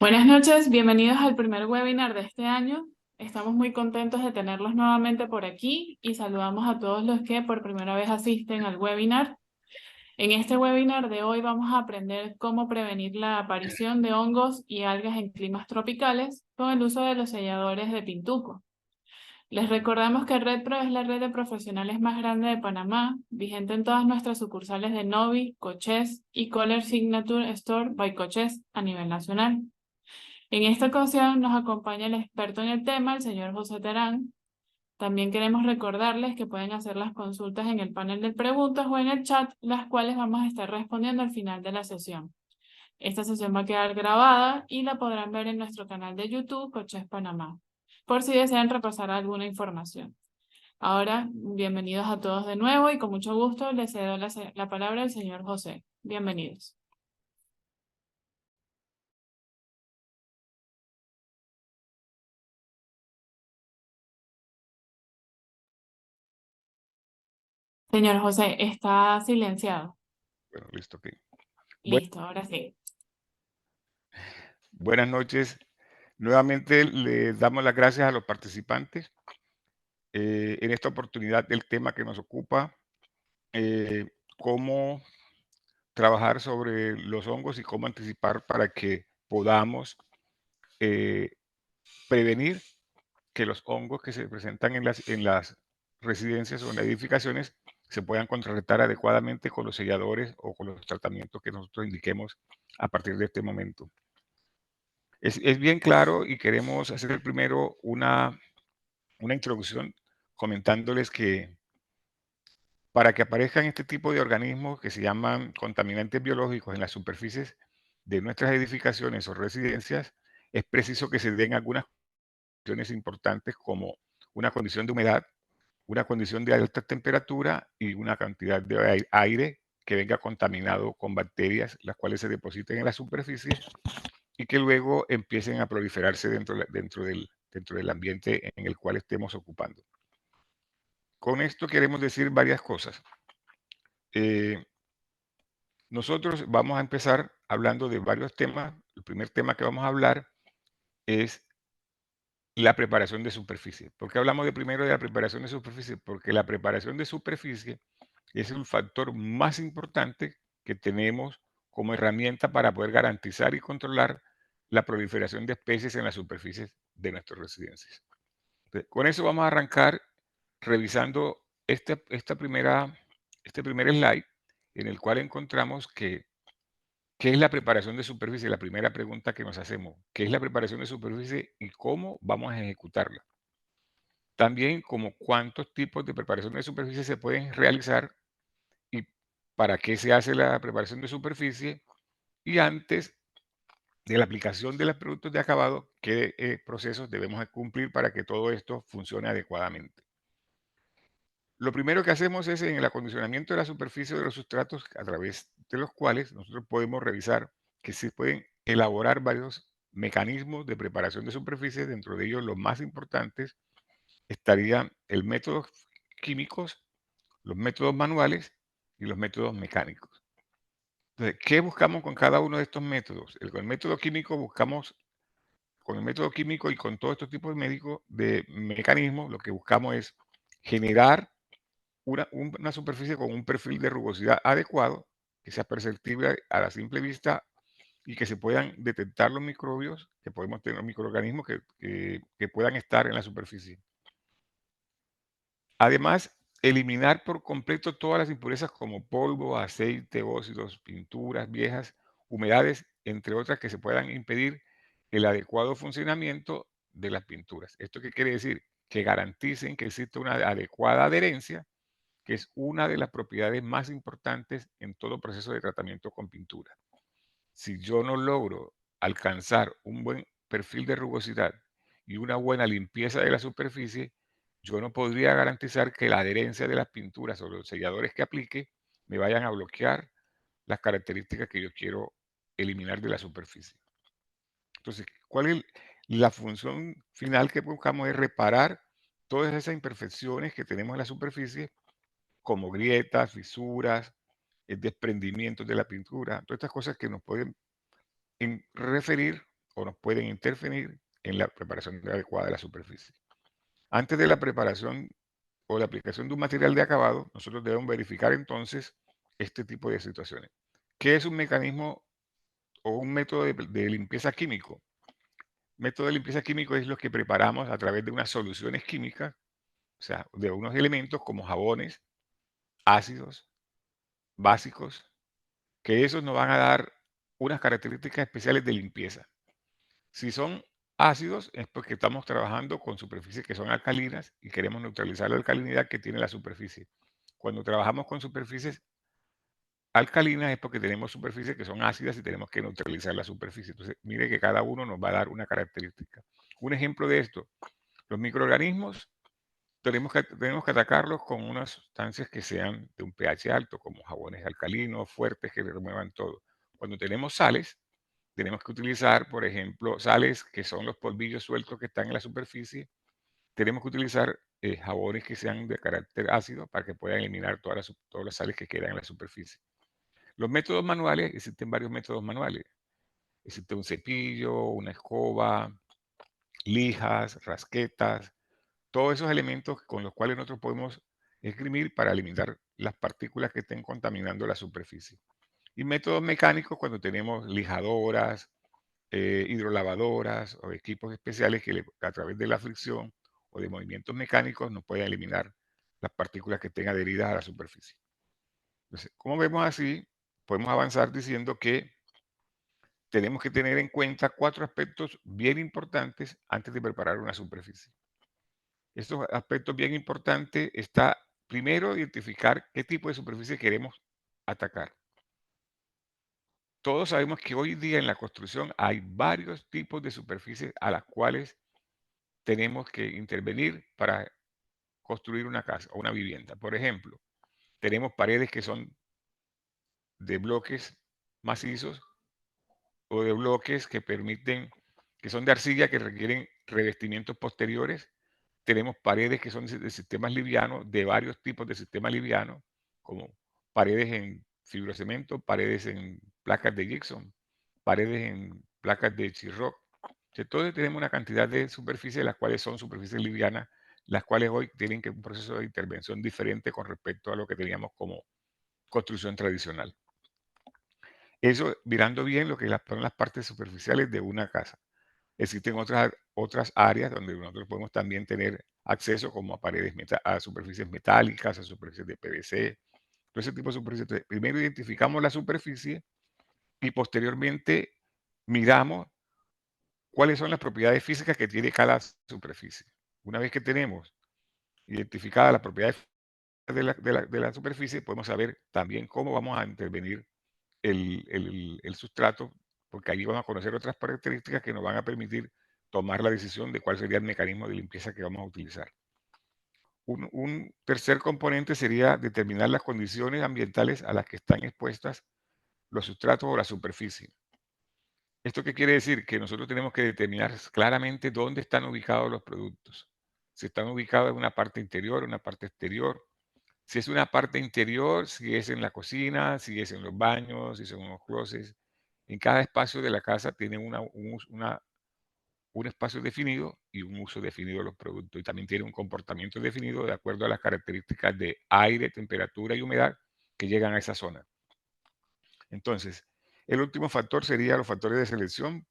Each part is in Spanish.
Buenas noches, bienvenidos al primer webinar de este año. Estamos muy contentos de tenerlos nuevamente por aquí y saludamos a todos los que por primera vez asisten al webinar. En este webinar de hoy vamos a aprender cómo prevenir la aparición de hongos y algas en climas tropicales con el uso de los selladores de Pintuco. Les recordamos que RedPro es la red de profesionales más grande de Panamá, vigente en todas nuestras sucursales de Novi, Cochés y Color Signature Store by Cochés a nivel nacional. En esta ocasión nos acompaña el experto en el tema, el señor José Terán. También queremos recordarles que pueden hacer las consultas en el panel de preguntas o en el chat, las cuales vamos a estar respondiendo al final de la sesión. Esta sesión va a quedar grabada y la podrán ver en nuestro canal de YouTube, Coches Panamá, por si desean repasar alguna información. Ahora, bienvenidos a todos de nuevo y con mucho gusto les cedo la palabra al señor José. Bienvenidos. Señor José, está silenciado. Bueno, listo, ok. Listo, ahora sí. Buenas noches. Nuevamente les damos las gracias a los participantes. En esta oportunidad, el tema que nos ocupa, eh, cómo trabajar sobre los hongos y cómo anticipar para que podamos eh, prevenir que los hongos que se presentan en las residencias o en las edificaciones se puedan contrarrestar adecuadamente con los selladores o con los tratamientos que nosotros indiquemos a partir de este momento. Es bien claro y queremos hacer primero una introducción comentándoles que para que aparezcan este tipo de organismos que se llaman contaminantes biológicos en las superficies de nuestras edificaciones o residencias, es preciso que se den algunas condiciones importantes como una condición de humedad, una condición de alta temperatura y una cantidad de aire que venga contaminado con bacterias, las cuales se depositen en la superficie y que luego empiecen a proliferarse dentro del ambiente en el cual estemos ocupando. Con esto queremos decir varias cosas. Eh, Nosotros vamos a empezar hablando de varios temas. El primer tema que vamos a hablar es la preparación de superficie. ¿Por qué hablamos primero de la preparación de superficie? Porque la preparación de superficie es el factor más importante que tenemos como herramienta para poder garantizar y controlar la proliferación de especies en las superficies de nuestras residencias. Entonces, con eso vamos a arrancar revisando este primer slide en el cual encontramos que ¿qué es la preparación de superficie? La primera pregunta que nos hacemos. ¿Qué es la preparación de superficie y cómo vamos a ejecutarla? También como cuántos tipos de preparación de superficie se pueden realizar y para qué se hace la preparación de superficie y antes de la aplicación de los productos de acabado, qué procesos debemos de cumplir para que todo esto funcione adecuadamente. Lo primero que hacemos es en el acondicionamiento de la superficie de los sustratos a través de los cuales nosotros podemos revisar que se pueden elaborar varios mecanismos de preparación de superficie. Dentro de ellos los más importantes estarían el métodos químicos, los métodos manuales y los métodos mecánicos. Entonces, ¿qué buscamos con cada uno de estos métodos? Con el método químico buscamos, con el método químico y con todos estos tipos de mecanismos, lo que buscamos es generar una superficie con un perfil de rugosidad adecuado, que sea perceptible a la simple vista y que se puedan detectar los microbios, que podemos tener microorganismos que puedan estar en la superficie. Además, eliminar por completo todas las impurezas como polvo, aceite, óxidos, pinturas viejas, humedades, entre otras que se puedan impedir el adecuado funcionamiento de las pinturas. ¿Esto qué quiere decir? Que garanticen que existe una adecuada adherencia, que es una de las propiedades más importantes en todo proceso de tratamiento con pintura. Si yo no logro alcanzar un buen perfil de rugosidad y una buena limpieza de la superficie, yo no podría garantizar que la adherencia de las pinturas o los selladores que aplique me vayan a bloquear las características que yo quiero eliminar de la superficie. Entonces, ¿cuál es la función final que buscamos? Es reparar todas esas imperfecciones que tenemos en la superficie como grietas, fisuras, desprendimientos de la pintura, todas estas cosas que nos pueden referir o nos pueden interferir en la preparación adecuada de la superficie. Antes de la preparación o la aplicación de un material de acabado, nosotros debemos verificar entonces este tipo de situaciones. ¿Qué es un mecanismo o un método de limpieza químico? Método de limpieza químico es lo que preparamos a través de unas soluciones químicas, o sea, de unos elementos como jabones, ácidos, básicos, que esos nos van a dar unas características especiales de limpieza. Si son ácidos es porque estamos trabajando con superficies que son alcalinas y queremos neutralizar la alcalinidad que tiene la superficie. Cuando trabajamos con superficies alcalinas es porque tenemos superficies que son ácidas y tenemos que neutralizar la superficie. Entonces, mire que cada uno nos va a dar una característica. Un ejemplo de esto, los microorganismos tenemos que atacarlos con unas sustancias que sean de un pH alto, como jabones alcalinos, fuertes, que remuevan todo. Cuando tenemos sales, tenemos que utilizar, por ejemplo, sales que son los polvillos sueltos que están en la superficie. Tenemos que utilizar jabones que sean de carácter ácido para que puedan eliminar todas las sales que quedan en la superficie. Los métodos manuales, existen varios métodos manuales. Existe un cepillo, una escoba, lijas, rasquetas, todos esos elementos con los cuales nosotros podemos esgrimir para eliminar las partículas que estén contaminando la superficie. Y métodos mecánicos cuando tenemos lijadoras, hidrolavadoras o equipos especiales que a través de la fricción o de movimientos mecánicos nos pueden eliminar las partículas que estén adheridas a la superficie. Entonces, como vemos así, podemos avanzar diciendo que tenemos que tener en cuenta 4 aspectos bien importantes antes de preparar una superficie. Estos aspectos bien importantes está, primero, identificar qué tipo de superficie queremos atacar. Todos sabemos que hoy día en la construcción hay varios tipos de superficies a las cuales tenemos que intervenir para construir una casa o una vivienda. Por ejemplo, tenemos paredes que son de bloques macizos o de bloques que son de arcilla que requieren revestimientos posteriores. Tenemos paredes que son de sistemas livianos, de varios tipos de sistemas livianos, como paredes en fibrocemento, paredes en placas de gypsum, paredes en placas de Chiroc. Entonces tenemos una cantidad de superficies, las cuales son superficies livianas, las cuales hoy tienen que un proceso de intervención diferente con respecto a lo que teníamos como construcción tradicional. Eso mirando bien lo que son las partes superficiales de una casa. Existen otras áreas donde nosotros podemos también tener acceso como a a superficies metálicas, a superficies de PVC, todo ese tipo de superficies. Entonces, primero identificamos la superficie y posteriormente miramos cuáles son las propiedades físicas que tiene cada superficie. Una vez que tenemos identificadas las propiedades de la superficie, podemos saber también cómo vamos a intervenir el sustrato, porque ahí vamos a conocer otras características que nos van a permitir tomar la decisión de cuál sería el mecanismo de limpieza que vamos a utilizar. Un tercer componente sería determinar las condiciones ambientales a las que están expuestas los sustratos o la superficie. ¿Esto qué quiere decir? Que nosotros tenemos que determinar claramente dónde están ubicados los productos. Si están ubicados en una parte interior, una parte exterior. Si es una parte interior, si es en la cocina, si es en los baños, si son unos closets. En cada espacio de la casa tiene un espacio definido y un uso definido de los productos. Y también tiene un comportamiento definido de acuerdo a las características de aire, temperatura y humedad que llegan a esa zona. Entonces, el último factor sería los factores de selección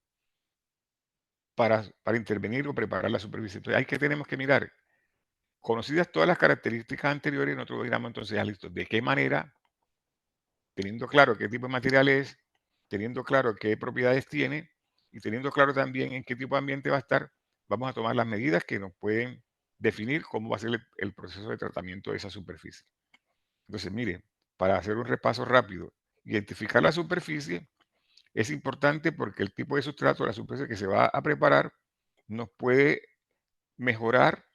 para intervenir o preparar la superficie. Entonces, hay que tenemos que mirar, conocidas todas las características anteriores, nosotros digamos entonces, ya listo, de qué manera, teniendo claro qué tipo de material es, teniendo claro qué propiedades tiene y teniendo claro también en qué tipo de ambiente va a estar, vamos a tomar las medidas que nos pueden definir cómo va a ser el proceso de tratamiento de esa superficie. Entonces, mire, para hacer un repaso rápido, identificar la superficie es importante porque el tipo de sustrato, la superficie que se va a preparar, nos puede mejorar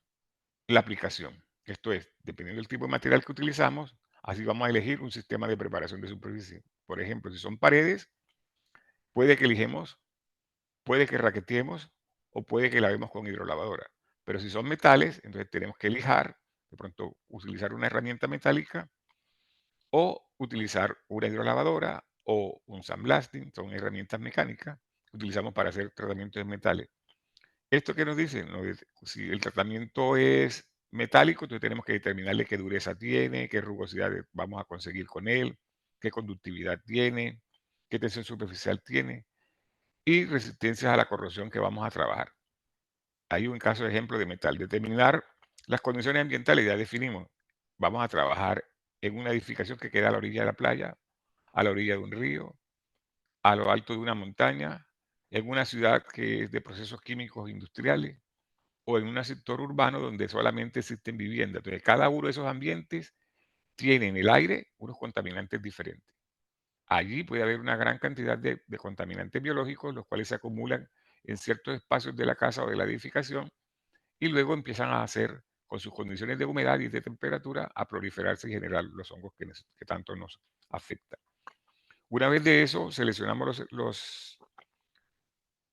la aplicación. Esto es, dependiendo del tipo de material que utilizamos, así vamos a elegir un sistema de preparación de superficie. Por ejemplo, si son paredes, puede que elijamos, puede que raqueteemos o puede que lavemos con hidrolavadora. Pero si son metales, entonces tenemos que lijar, de pronto utilizar una herramienta metálica o utilizar una hidrolavadora o un sandblasting, son herramientas mecánicas, utilizamos para hacer tratamientos de metales. ¿Esto qué nos dice? Si el tratamiento es metálico, entonces tenemos que determinarle qué dureza tiene, qué rugosidad vamos a conseguir con él, qué conductividad tiene, qué tensión superficial tiene y resistencias a la corrosión que vamos a trabajar. Hay un caso de ejemplo de metal. Determinar las condiciones ambientales, ya definimos. Vamos a trabajar en una edificación que queda a la orilla de la playa, a la orilla de un río, a lo alto de una montaña, en una ciudad que es de procesos químicos industriales o en un sector urbano donde solamente existen viviendas. Entonces, cada uno de esos ambientes tiene en el aire unos contaminantes diferentes. Allí puede haber una gran cantidad de contaminantes biológicos, los cuales se acumulan en ciertos espacios de la casa o de la edificación y luego empiezan a hacer, con sus condiciones de humedad y de temperatura, a proliferarse y generar los hongos que tanto nos afectan. Una vez de eso, seleccionamos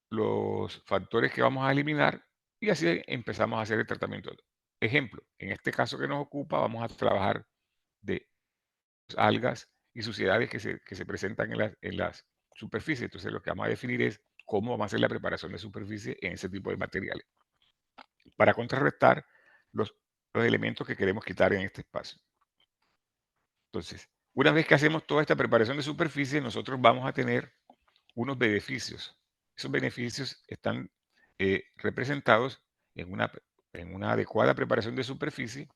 los factores que vamos a eliminar y así empezamos a hacer el tratamiento. Ejemplo, en este caso que nos ocupa, vamos a trabajar de algas y suciedades que se presentan en las superficies. Entonces, lo que vamos a definir es cómo vamos a hacer la preparación de superficie en ese tipo de materiales para contrarrestar los elementos que queremos quitar en este espacio. Entonces, una vez que hacemos toda esta preparación de superficie, nosotros vamos a tener unos beneficios. Esos beneficios están representados en una adecuada preparación de superficie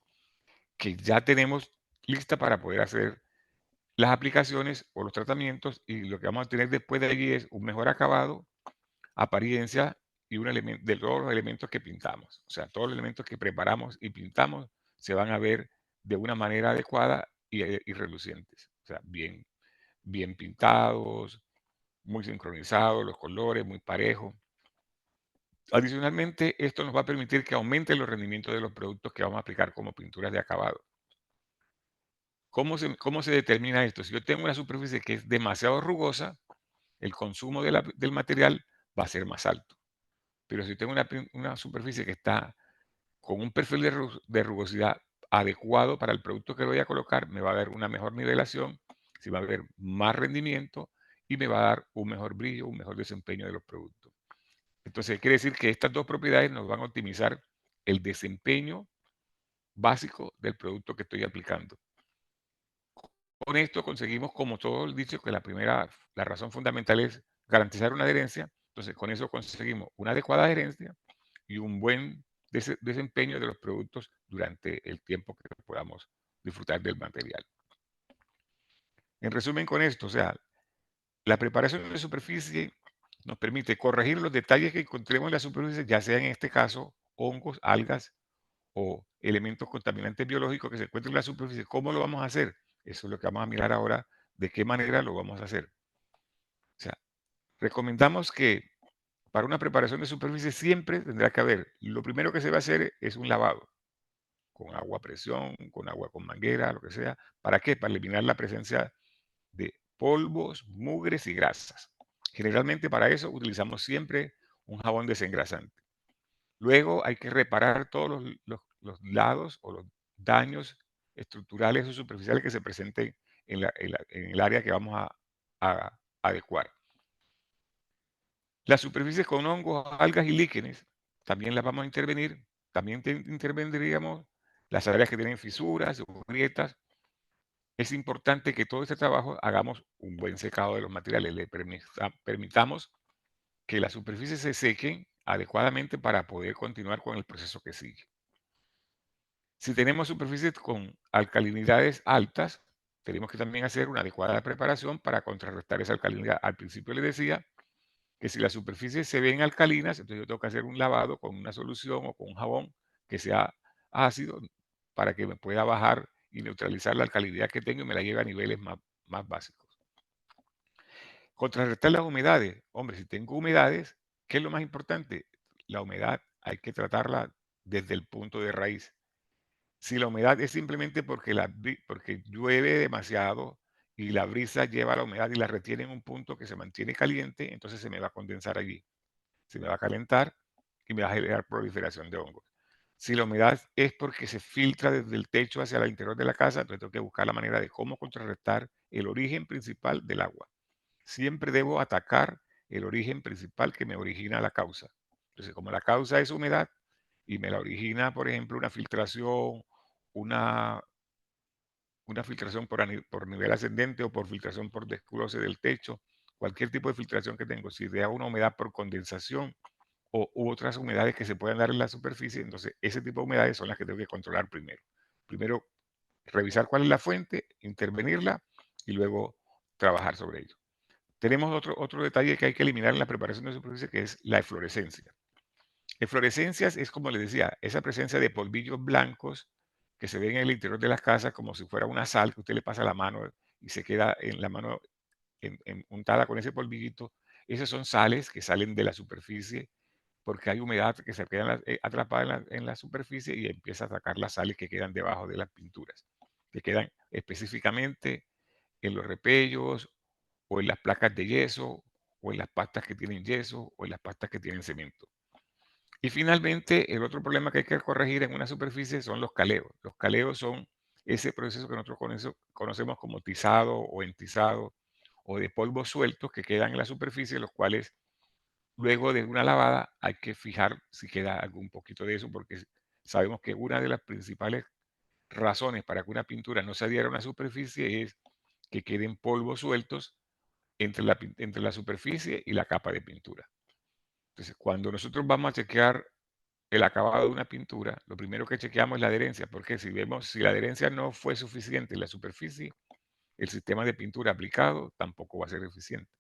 que ya tenemos lista para poder hacer las aplicaciones o los tratamientos, y lo que vamos a tener después de allí es un mejor acabado, apariencia y un elemento de todos los elementos que pintamos. O sea, todos los elementos que preparamos y pintamos se van a ver de una manera adecuada y relucientes. O sea, bien pintados, muy sincronizados, los colores muy parejos. Adicionalmente, esto nos va a permitir que aumente los rendimientos de los productos que vamos a aplicar como pinturas de acabado. ¿Cómo se determina esto? Si yo tengo una superficie que es demasiado rugosa, el consumo del material va a ser más alto. Pero si tengo una superficie que está con un perfil de rugosidad adecuado para el producto que voy a colocar, me va a dar una mejor nivelación, sí va a haber más rendimiento y me va a dar un mejor brillo, un mejor desempeño de los productos. Entonces, quiere decir que estas dos propiedades nos van a optimizar el desempeño básico del producto que estoy aplicando. Con esto conseguimos, como todo el dicho, que la razón fundamental es garantizar una adherencia. Entonces, con eso conseguimos una adecuada adherencia y un buen desempeño de los productos durante el tiempo que podamos disfrutar del material. En resumen con esto, o sea, la preparación de superficie nos permite corregir los detalles que encontremos en la superficie, ya sea en este caso hongos, algas o elementos contaminantes biológicos que se encuentren en la superficie. ¿Cómo lo vamos a hacer? Eso es lo que vamos a mirar ahora, de qué manera lo vamos a hacer. O sea, recomendamos que para una preparación de superficie siempre tendrá que haber, lo primero que se va a hacer es un lavado con agua a presión, con agua con manguera, lo que sea. ¿Para qué? Para eliminar la presencia de polvos, mugres y grasas. Generalmente para eso utilizamos siempre un jabón desengrasante. Luego hay que reparar todos los lados o los daños estructurales o superficiales que se presenten en el área que vamos a adecuar. Las superficies con hongos, algas y líquenes también las vamos a intervenir. También intervendríamos las áreas que tienen fisuras o grietas. Es importante que todo este trabajo hagamos un buen secado de los materiales. Le permitamos que las superficies se sequen adecuadamente para poder continuar con el proceso que sigue. Si tenemos superficies con alcalinidades altas, tenemos que también hacer una adecuada preparación para contrarrestar esa alcalinidad. Al principio les decía que si las superficies se ven alcalinas, entonces yo tengo que hacer un lavado con una solución o con un jabón que sea ácido para que me pueda bajar y neutralizar la alcalinidad que tengo y me la lleve a niveles más básicos. Contrarrestar las humedades. Hombre, si tengo humedades, ¿qué es lo más importante? La humedad hay que tratarla desde el punto de raíz. Si la humedad es simplemente porque llueve demasiado y la brisa lleva la humedad y la retiene en un punto que se mantiene caliente, entonces se me va a condensar allí, se me va a calentar y me va a generar proliferación de hongos. Si la humedad es porque se filtra desde el techo hacia el interior de la casa, entonces tengo que buscar la manera de cómo contrarrestar el origen principal del agua. Siempre debo atacar el origen principal que me origina la causa. Entonces, como la causa es humedad y me la origina, por ejemplo, una filtración, una, una filtración por nivel ascendente o por filtración por desglose del techo, cualquier tipo de filtración que tengo, si da una humedad por condensación u otras humedades que se puedan dar en la superficie, entonces ese tipo de humedades son las que tengo que controlar primero. Primero, revisar cuál es la fuente, intervenirla y luego trabajar sobre ello. Tenemos otro detalle que hay que eliminar en la preparación de superficie, que es la eflorescencia. Eflorescencias es, como les decía, esa presencia de polvillos blancos que se ven en el interior de las casas como si fuera una sal que usted le pasa a la mano y se queda en la mano untada con ese polvillito. Esas son sales que salen de la superficie porque hay humedad que se queda atrapada en la superficie y empieza a sacar las sales que quedan debajo de las pinturas, que quedan específicamente en los repellos o en las placas de yeso o en las pastas que tienen yeso o en las pastas que tienen cemento. Y finalmente, el otro problema que hay que corregir en una superficie son los caleos. Los caleos son ese proceso que nosotros conocemos como tizado o entizado o de polvos sueltos que quedan en la superficie, los cuales luego de una lavada hay que fijar si queda algún poquito de eso, porque sabemos que una de las principales razones para que una pintura no se adhiera a una superficie es que queden polvos sueltos entre la superficie y la capa de pintura. Entonces, cuando nosotros vamos a chequear el acabado de una pintura, lo primero que chequeamos es la adherencia, porque si la adherencia no fue suficiente en la superficie, el sistema de pintura aplicado tampoco va a ser eficiente.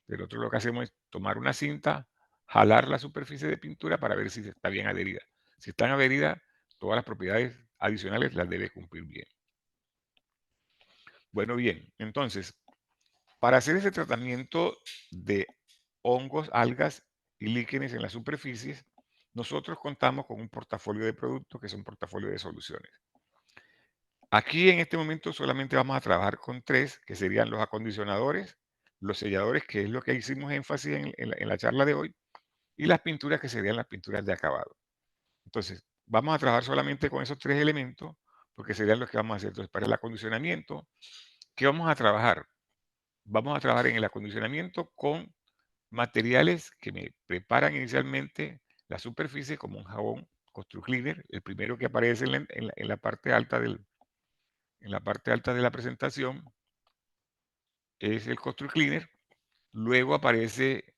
Del otro lo que hacemos es tomar una cinta, jalar la superficie de pintura para ver si está bien adherida. Si están adheridas, todas las propiedades adicionales las debe cumplir bien. Bueno, bien, entonces, para hacer ese tratamiento de hongos, algas y líquenes en las superficies, nosotros contamos con un portafolio de productos que son portafolio de soluciones. Aquí en este momento solamente vamos a trabajar con tres, que serían los acondicionadores, los selladores, que es lo que hicimos énfasis en la charla de hoy, y las pinturas, que serían las pinturas de acabado. Entonces, vamos a trabajar solamente con esos tres elementos, porque serían los que vamos a hacer. Entonces, para el acondicionamiento, ¿qué vamos a trabajar? Vamos a trabajar en el acondicionamiento con materiales que me preparan inicialmente la superficie, como un jabón ConstruCleaner, el primero que aparece en la parte alta en la parte alta de la presentación es el ConstruCleaner. Luego aparece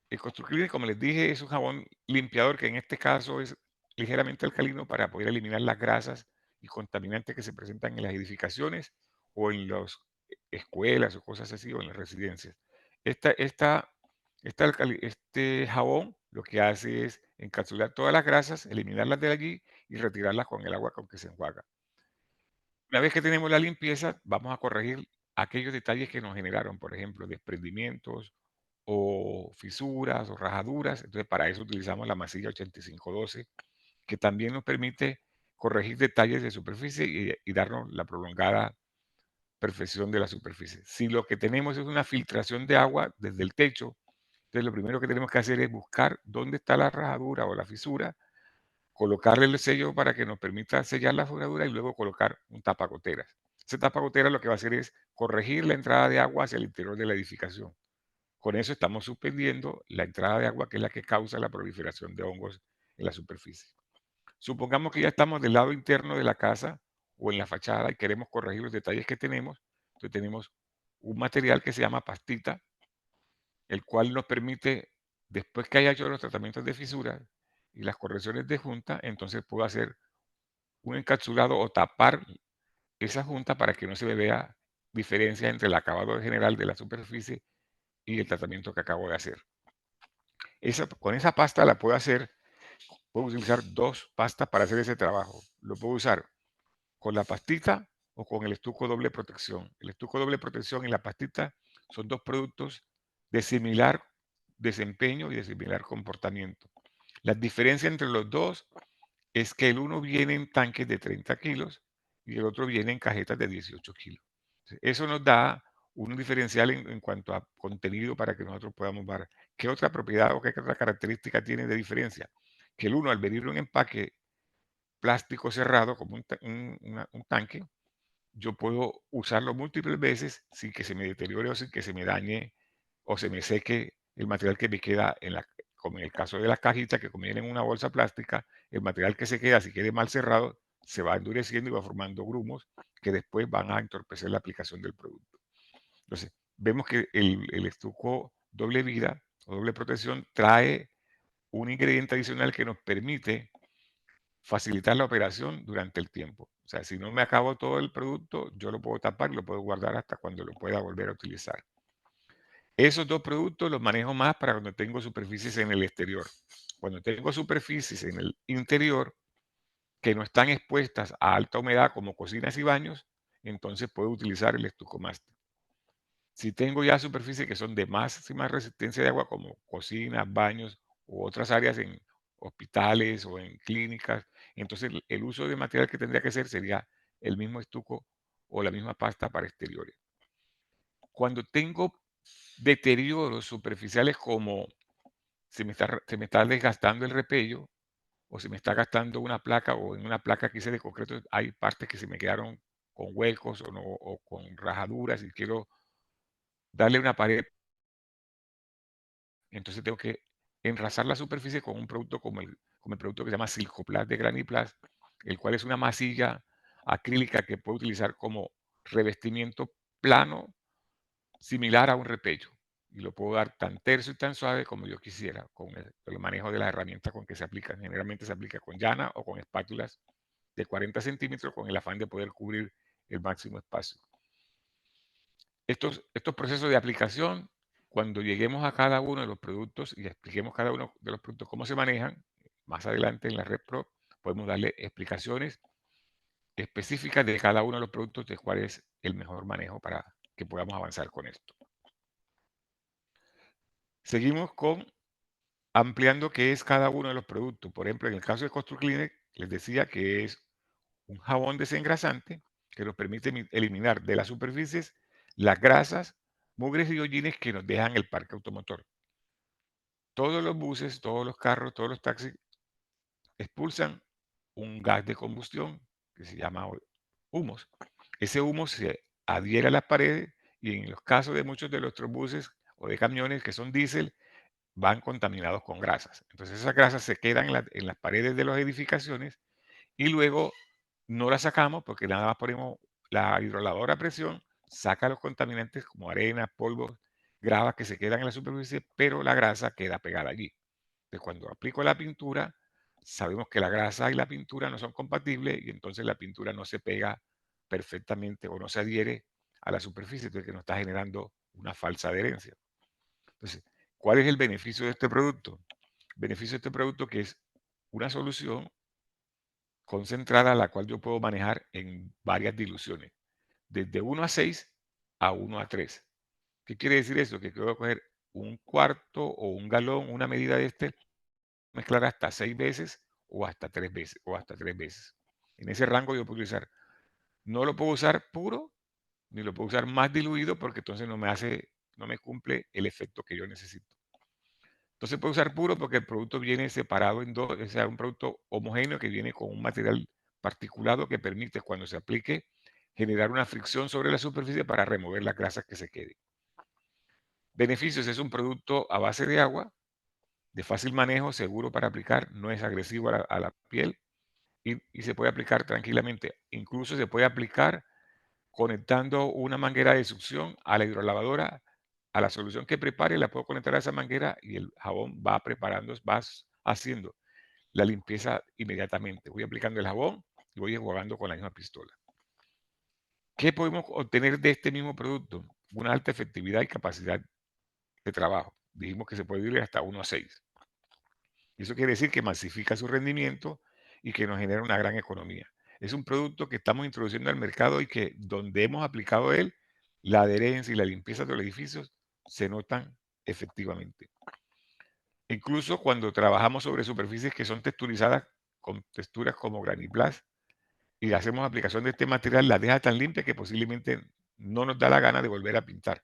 el ConstruCleaner, como les dije, es un jabón limpiador que en este caso es ligeramente alcalino para poder eliminar las grasas y contaminantes que se presentan en las edificaciones o en las escuelas o cosas así, o en las residencias. Esta, esta, este jabón lo que hace es encapsular todas las grasas, eliminarlas de allí y retirarlas con el agua con que se enjuaga. Una vez que tenemos la limpieza, vamos a corregir aquellos detalles que nos generaron, por ejemplo, desprendimientos o fisuras o rajaduras. Entonces, para eso utilizamos la masilla 8512, que también nos permite corregir detalles de superficie y darnos la prolongada perfección de la superficie. Si lo que tenemos es una filtración de agua desde el techo, entonces lo primero que tenemos que hacer es buscar dónde está la rajadura o la fisura, colocarle el sello para que nos permita sellar la ferradura y luego colocar un tapagoteras. Ese tapagoteras lo que va a hacer es corregir la entrada de agua hacia el interior de la edificación. Con eso estamos suspendiendo la entrada de agua, que es la que causa la proliferación de hongos en la superficie. Supongamos que ya estamos del lado interno de la casa o en la fachada y queremos corregir los detalles que tenemos. Entonces tenemos un material que se llama pastita, el cual nos permite, después que haya hecho los tratamientos de fisura y las correcciones de junta, entonces puedo hacer un encapsulado o tapar esa junta para que no se vea diferencia entre el acabado general de la superficie y el tratamiento que acabo de hacer. Con esa pasta la puedo hacer, puedo utilizar dos pastas para hacer ese trabajo. Lo puedo usar con la pastita o con el estuco doble protección. El estuco doble protección y la pastita son dos productos de similar desempeño y de similar comportamiento. La diferencia entre los dos es que el uno viene en tanques de 30 kilos y el otro viene en cajetas de 18 kilos. Eso nos da un diferencial en cuanto a contenido para que nosotros podamos ver qué otra propiedad o qué otra característica tiene de diferencia. Que el uno, al venir en un empaque plástico cerrado, como un tanque, yo puedo usarlo múltiples veces sin que se me deteriore o sin que se me dañe o se me seque el material que me queda como en el caso de las cajitas que convienen en una bolsa plástica, el material que se queda, si quede mal cerrado, se va endureciendo y va formando grumos que después van a entorpecer la aplicación del producto. Entonces, vemos que el estuco doble vida o doble protección trae un ingrediente adicional que nos permite facilitar la operación durante el tiempo. O sea, si no me acabo todo el producto, yo lo puedo tapar y lo puedo guardar hasta cuando lo pueda volver a utilizar. Esos dos productos los manejo más para cuando tengo superficies en el exterior. Cuando tengo superficies en el interior que no están expuestas a alta humedad como cocinas y baños, entonces puedo utilizar el Estucomaster. Si tengo ya superficies que son de máxima resistencia de agua, como cocinas, baños u otras áreas en hospitales o en clínicas, entonces el uso de material que tendría que hacer sería el mismo estuco o la misma pasta para exteriores. Cuando tengo deterioros superficiales como se me está desgastando el repello o se me está gastando una placa o en una placa que hice de concreto hay partes que se me quedaron con huecos o, no, o con rajaduras y quiero darle una pared. Entonces tengo que enrasar la superficie con un producto como el producto que se llama Silcoplast de Graniplast, el cual es una masilla acrílica que puedo utilizar como revestimiento plano, similar a un repello. Y lo puedo dar tan terso y tan suave como yo quisiera, con el manejo de las herramientas con que se aplican. Generalmente se aplica con llana o con espátulas de 40 centímetros con el afán de poder cubrir el máximo espacio. Estos procesos de aplicación, cuando lleguemos a cada uno de los productos y expliquemos cada uno de los productos cómo se manejan, más adelante en la Red Pro podemos darle explicaciones específicas de cada uno de los productos de cuál es el mejor manejo para que podamos avanzar con esto. Seguimos con ampliando qué es cada uno de los productos. Por ejemplo, en el caso de ConstruCleaner, les decía que es un jabón desengrasante que nos permite eliminar de las superficies las grasas, mugres y hollines que nos dejan el parque automotor. Todos los buses, todos los carros, todos los taxis expulsan un gas de combustión que se llama humos. Ese humo se adhiere a las paredes y en los casos de muchos de nuestros buses o de camiones que son diésel, van contaminados con grasas. Entonces esas grasas se quedan en las paredes de las edificaciones y luego no las sacamos porque nada más ponemos la hidroladora a presión, saca los contaminantes como arena, polvo, gravas que se quedan en la superficie, pero la grasa queda pegada allí. Entonces, cuando aplico la pintura, sabemos que la grasa y la pintura no son compatibles y entonces la pintura no se pega perfectamente o no se adhiere a la superficie, entonces que nos está generando una falsa adherencia. Entonces, ¿cuál es el beneficio de este producto? El beneficio de este producto que es una solución concentrada, la cual yo puedo manejar en varias diluciones, desde 1 a 6 a 1 a 3. ¿Qué quiere decir eso? Que puedo coger un cuarto o un galón, una medida de este, mezclar hasta 6 veces o hasta 3 veces o hasta 3 veces. En ese rango yo puedo utilizar, no lo puedo usar puro, ni lo puedo usar más diluido porque entonces no me cumple el efecto que yo necesito. Entonces puedo usar puro porque el producto viene separado en dos, o sea, un producto homogéneo que viene con un material particulado que permite cuando se aplique generar una fricción sobre la superficie para remover las grasas que se queden. Beneficios: es un producto a base de agua, de fácil manejo, seguro para aplicar, no es agresivo a la piel y se puede aplicar tranquilamente. Incluso se puede aplicar conectando una manguera de succión a la hidrolavadora, a la solución que prepare, la puedo conectar a esa manguera y el jabón va preparando, va haciendo la limpieza inmediatamente. Voy aplicando el jabón y voy enjuagando con la misma pistola. ¿Qué podemos obtener de este mismo producto? Una alta efectividad y capacidad de trabajo. Dijimos que se puede ir hasta 1 a 6. Eso quiere decir que masifica su rendimiento y que nos genera una gran economía. Es un producto que estamos introduciendo al mercado y que donde hemos aplicado él, la adherencia y la limpieza de los edificios se notan efectivamente. Incluso cuando trabajamos sobre superficies que son texturizadas con texturas como Graniplast y hacemos aplicación de este material, la deja tan limpia que posiblemente no nos da la gana de volver a pintar.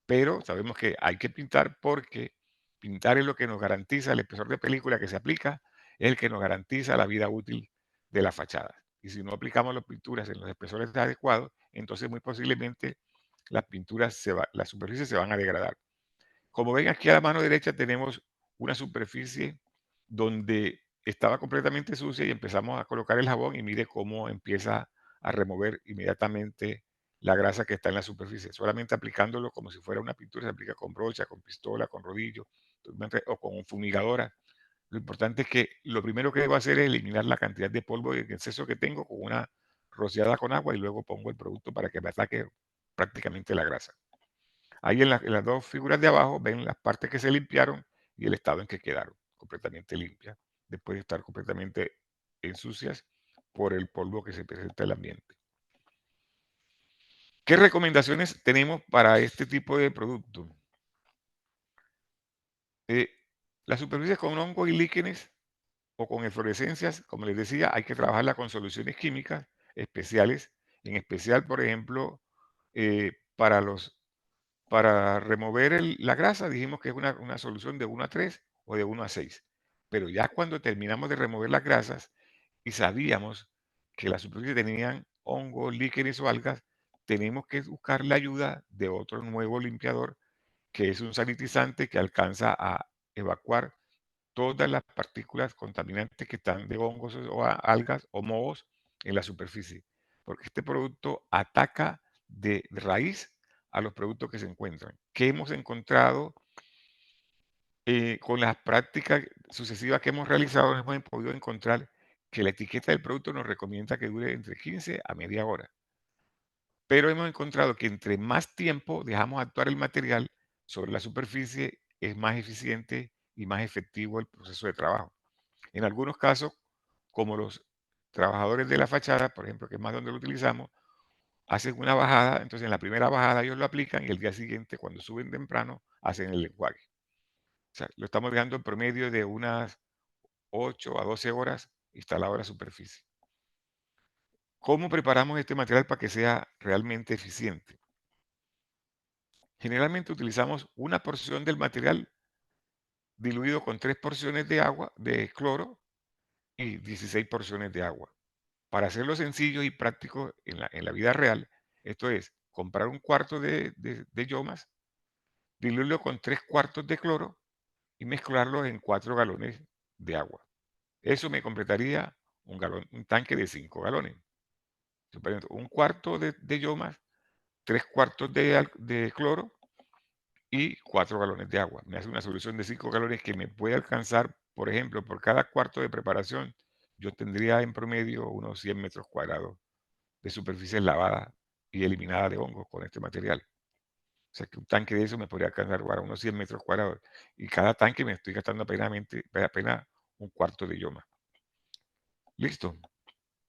Pero sabemos que hay que pintar porque pintar es lo que nos garantiza, el espesor de película que se aplica es el que nos garantiza la vida útil de la fachada. Y si no aplicamos las pinturas en los espesores adecuados, entonces muy posiblemente las pinturas, las superficies se van a degradar. Como ven aquí a la mano derecha tenemos una superficie donde estaba completamente sucia y empezamos a colocar el jabón y mire cómo empieza a remover inmediatamente la grasa que está en la superficie, solamente aplicándolo como si fuera una pintura. Se aplica con brocha, con pistola, con rodillo o con fumigadora. Lo importante es que lo primero que debo hacer es eliminar la cantidad de polvo y exceso que tengo con una rociada con agua y luego pongo el producto para que me ataque prácticamente la grasa. Ahí en las dos figuras de abajo ven las partes que se limpiaron y el estado en que quedaron, completamente limpias, después de estar completamente ensucias por el polvo que se presenta en el ambiente. ¿Qué recomendaciones tenemos para este tipo de producto? Eh, las superficies con hongos y líquenes o con eflorescencias, como les decía, hay que trabajarla con soluciones químicas especiales, en especial, por ejemplo, para remover la grasa, dijimos que es una solución de 1 a 3 o de 1 a 6. Pero ya cuando terminamos de remover las grasas y sabíamos que las superficies tenían hongos, líquenes o algas, tenemos que buscar la ayuda de otro nuevo limpiador, que es un sanitizante que alcanza a evacuar todas las partículas contaminantes que están de hongos o algas o mohos en la superficie, porque este producto ataca de raíz a los productos que se encuentran. ¿Qué hemos encontrado con las prácticas sucesivas que hemos realizado? Hemos podido encontrar que la etiqueta del producto nos recomienda que dure entre 15 a media hora, pero hemos encontrado que entre más tiempo dejamos actuar el material sobre la superficie, es más eficiente y más efectivo el proceso de trabajo. En algunos casos, como los trabajadores de la fachada, por ejemplo, que es más donde lo utilizamos, hacen una bajada, entonces en la primera bajada ellos lo aplican y el día siguiente, cuando suben temprano, hacen el enjuague. O sea, lo estamos dejando en promedio de unas 8 a 12 horas instalado en la superficie. ¿Cómo preparamos este material para que sea realmente eficiente? Generalmente utilizamos una porción del material diluido con 3 porciones de agua, de cloro, y 16 porciones de agua. Para hacerlo sencillo y práctico en la vida real, esto es comprar un cuarto de yomas, diluirlo con 3 cuartos de cloro y mezclarlo en 4 galones de agua. Eso me completaría un tanque de 5 galones. Un cuarto de yomas, 3 cuartos de cloro y 4 galones de agua. Me hace una solución de 5 galones que me puede alcanzar, por ejemplo, por cada cuarto de preparación, yo tendría en promedio unos 100 metros cuadrados de superficies lavadas y eliminadas de hongos con este material. O sea que un tanque de eso me podría alcanzar para unos 100 metros cuadrados. Y cada tanque me estoy gastando apenas un cuarto de yoma. Listo.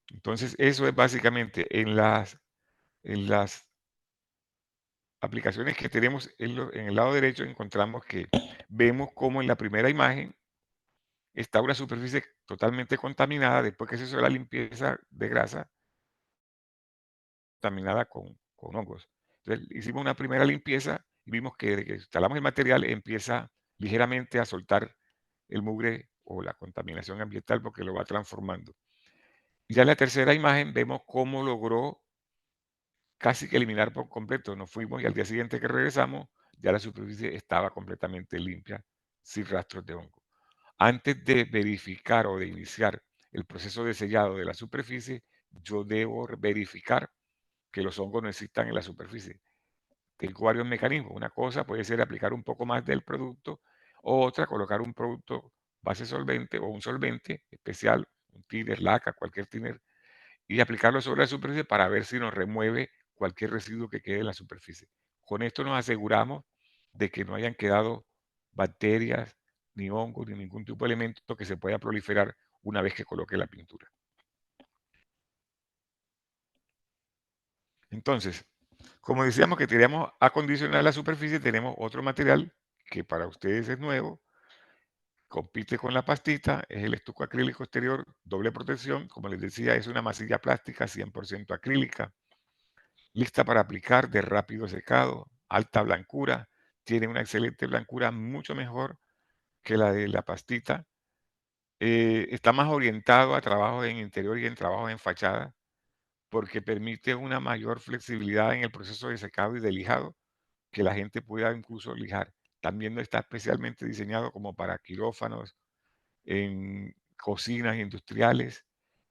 Entonces, eso es básicamente en las aplicaciones que tenemos en el lado derecho, encontramos que vemos cómo en la primera imagen está una superficie totalmente contaminada después que se hizo la limpieza de grasa, contaminada con hongos. Entonces, hicimos una primera limpieza y vimos que desde que instalamos el material empieza ligeramente a soltar el mugre o la contaminación ambiental porque lo va transformando. Y ya en la tercera imagen vemos cómo logró casi que eliminar por completo. Nos fuimos y al día siguiente que regresamos ya la superficie estaba completamente limpia, sin rastros de hongo. Antes de verificar o de iniciar el proceso de sellado de la superficie, yo debo verificar que los hongos no existan en la superficie. Tengo varios mecanismos. Una cosa puede ser aplicar un poco más del producto, o otra, colocar un producto base solvente o un solvente especial, un thinner, laca, cualquier thinner, y aplicarlo sobre la superficie para ver si nos remueve cualquier residuo que quede en la superficie. Con esto nos aseguramos de que no hayan quedado bacterias, ni hongos, ni ningún tipo de elemento que se pueda proliferar una vez que coloque la pintura. Entonces, como decíamos que queríamos acondicionar la superficie, tenemos otro material que para ustedes es nuevo, compite con la pastita, es el estuco acrílico exterior doble protección. Como les decía, es una masilla plástica 100% acrílica, lista para aplicar, de rápido secado, alta blancura, tiene una excelente blancura, mucho mejor que la de la pastita. Está más orientado a trabajos en interior y en trabajos en fachada, porque permite una mayor flexibilidad en el proceso de secado y de lijado, que la gente pueda incluso lijar también no está especialmente diseñado como para quirófanos, en cocinas industriales,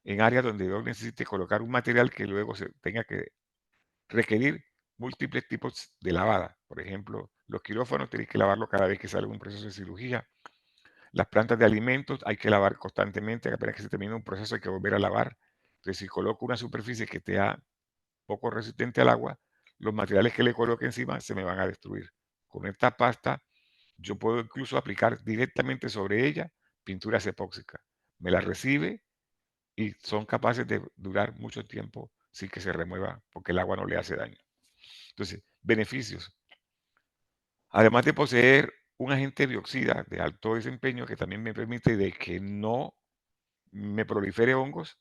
en áreas donde yo necesite colocar un material que luego se tenga que requerir múltiples tipos de lavada. Por ejemplo, los quirófanos tenéis que lavarlo cada vez que sale un proceso de cirugía. Las plantas de alimentos hay que lavar constantemente, apenas que se termina un proceso hay que volver a lavar. Entonces, si coloco una superficie que sea poco resistente al agua, los materiales que le coloque encima se me van a destruir. Con esta pasta yo puedo incluso aplicar directamente sobre ella pinturas epóxicas. Me las recibe y son capaces de durar mucho tiempo sin que se remueva porque el agua no le hace daño. Entonces, beneficios. Además de poseer un agente bioxida de alto desempeño que también me permite de que no me prolifere hongos,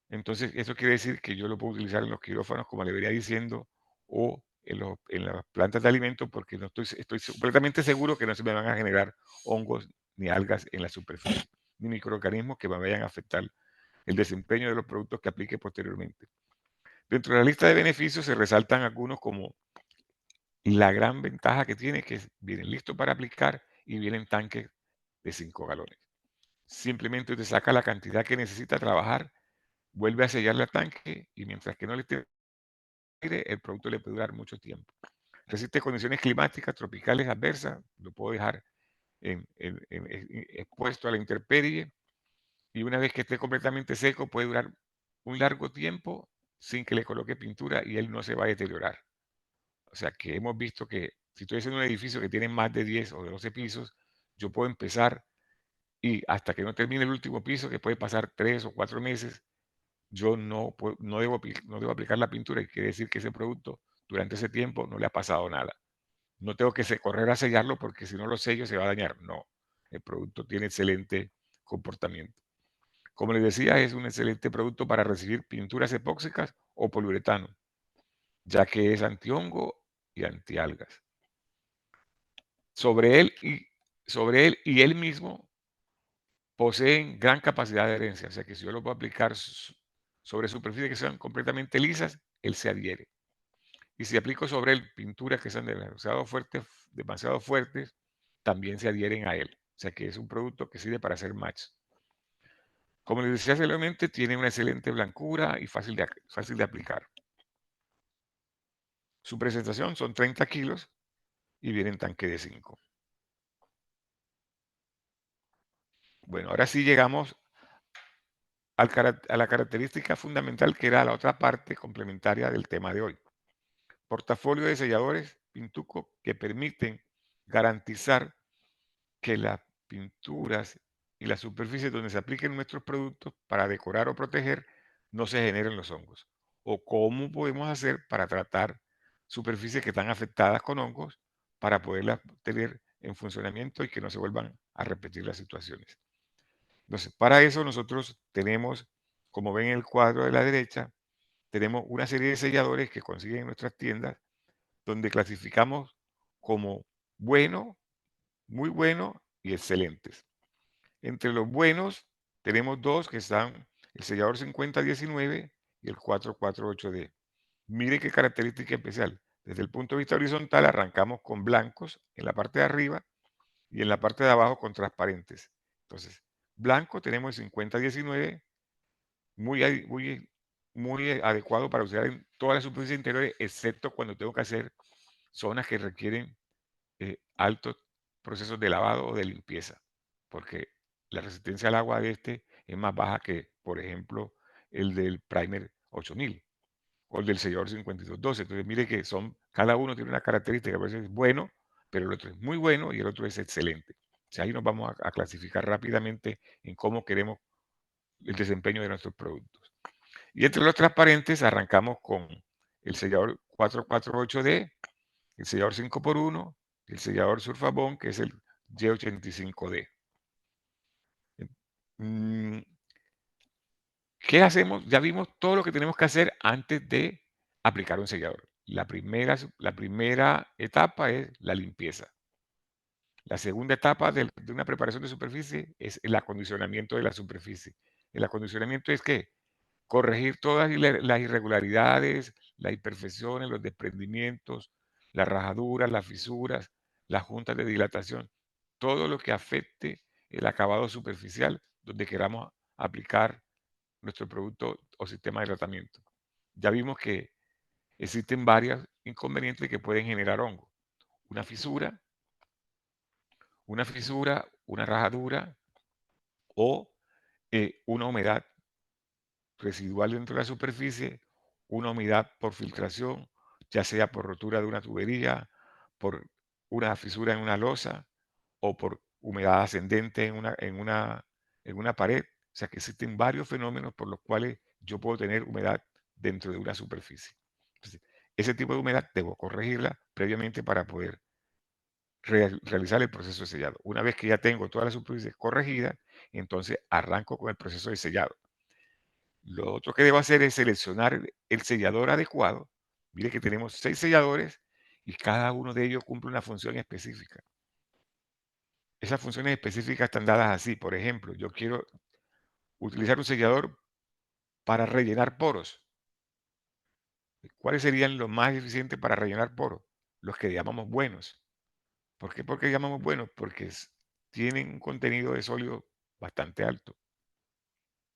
entonces eso quiere decir que yo lo puedo utilizar en los quirófanos, como le venía diciendo, o en las plantas de alimentos, porque no estoy completamente seguro que no se me van a generar hongos ni algas en la superficie, ni microorganismos que me vayan a afectar el desempeño de los productos que aplique posteriormente. Dentro de la lista de beneficios se resaltan algunos como la gran ventaja que tiene, que vienen listos para aplicar y vienen tanques de 5 galones. Simplemente usted saca la cantidad que necesita trabajar, vuelve a sellar el tanque y mientras que no le esté aire, el producto le puede durar mucho tiempo. Resiste condiciones climáticas tropicales adversas, lo puedo dejar expuesto a la intemperie y una vez que esté completamente seco puede durar un largo tiempo sin que le coloque pintura y él no se va a deteriorar. O sea que hemos visto que si estoy haciendo un edificio que tiene más de 10 o de 12 pisos, yo puedo empezar y hasta que no termine el último piso, que puede pasar 3 o 4 meses, yo no debo aplicar la pintura y quiere decir que ese producto durante ese tiempo no le ha pasado nada. No tengo que correr a sellarlo porque si no lo sello se va a dañar. No, el producto tiene excelente comportamiento. Como les decía, es un excelente producto para recibir pinturas epóxicas o poliuretano, ya que es antihongo y antialgas. Sobre él y él mismo poseen gran capacidad de adherencia, o sea que si yo lo puedo aplicar sobre superficies que sean completamente lisas, él se adhiere. Y si aplico sobre él pinturas que sean demasiado fuertes, también se adhieren a él. O sea que es un producto que sirve para hacer match. Como les decía anteriormente, tiene una excelente blancura y fácil de aplicar. Su presentación son 30 kilos y viene en tanque de 5. Bueno, ahora sí llegamos a la característica fundamental que era la otra parte complementaria del tema de hoy. Portafolio de selladores Pintuco que permiten garantizar que las pinturas y las superficies donde se apliquen nuestros productos para decorar o proteger no se generen los hongos. O cómo podemos hacer para tratar superficies que están afectadas con hongos para poderlas tener en funcionamiento y que no se vuelvan a repetir las situaciones. Entonces, para eso nosotros tenemos, como ven en el cuadro de la derecha, tenemos una serie de selladores que consiguen en nuestras tiendas donde clasificamos como bueno, muy bueno y excelentes. Entre los buenos tenemos dos que están el sellador 5019 y el 448D. Mire qué característica especial. Desde el punto de vista horizontal arrancamos con blancos en la parte de arriba y en la parte de abajo con transparentes. Entonces, blanco tenemos el 5019, muy adecuado para usar en todas las superficies interiores, excepto cuando tengo que hacer zonas que requieren altos procesos de lavado o de limpieza, porque la resistencia al agua de este es más baja que, por ejemplo, el del primer 8000 o el del sellador 5212. Entonces, mire que cada uno tiene una característica, a veces es bueno, pero el otro es muy bueno y el otro es excelente. O sea, ahí nos vamos a clasificar rápidamente en cómo queremos el desempeño de nuestros productos. Y entre los transparentes arrancamos con el sellador 448D, el sellador 5x1, el sellador Surfabón, que es el Y85D. ¿Qué hacemos? Ya vimos todo lo que tenemos que hacer antes de aplicar un sellador. La primera etapa es la limpieza. La segunda etapa de una preparación de superficie es el acondicionamiento de la superficie. El acondicionamiento es que corregir todas las irregularidades, las imperfecciones, los desprendimientos, las rajaduras, las fisuras, las juntas de dilatación, todo lo que afecte el acabado superficial donde queramos aplicar nuestro producto o sistema de tratamiento. Ya vimos que existen varios inconvenientes que pueden generar hongo. Una fisura, una rajadura o una humedad residual dentro de la superficie, una humedad por filtración, ya sea por rotura de una tubería, por una fisura en una losa o por humedad ascendente en una pared. O sea que existen varios fenómenos por los cuales yo puedo tener humedad dentro de una superficie. Entonces, ese tipo de humedad debo corregirla previamente para poder realizar el proceso de sellado. Una vez que ya tengo toda la superficie corregida, entonces arranco con el proceso de sellado. Lo otro que debo hacer es seleccionar el sellador adecuado. Mire que tenemos 6 selladores y cada uno de ellos cumple una función específica. Esas funciones específicas están dadas así. Por ejemplo, yo quiero utilizar un sellador para rellenar poros. ¿Cuáles serían los más eficientes para rellenar poros? Los que llamamos buenos. ¿Por qué? Porque llamamos buenos, porque tienen un contenido de sólido bastante alto.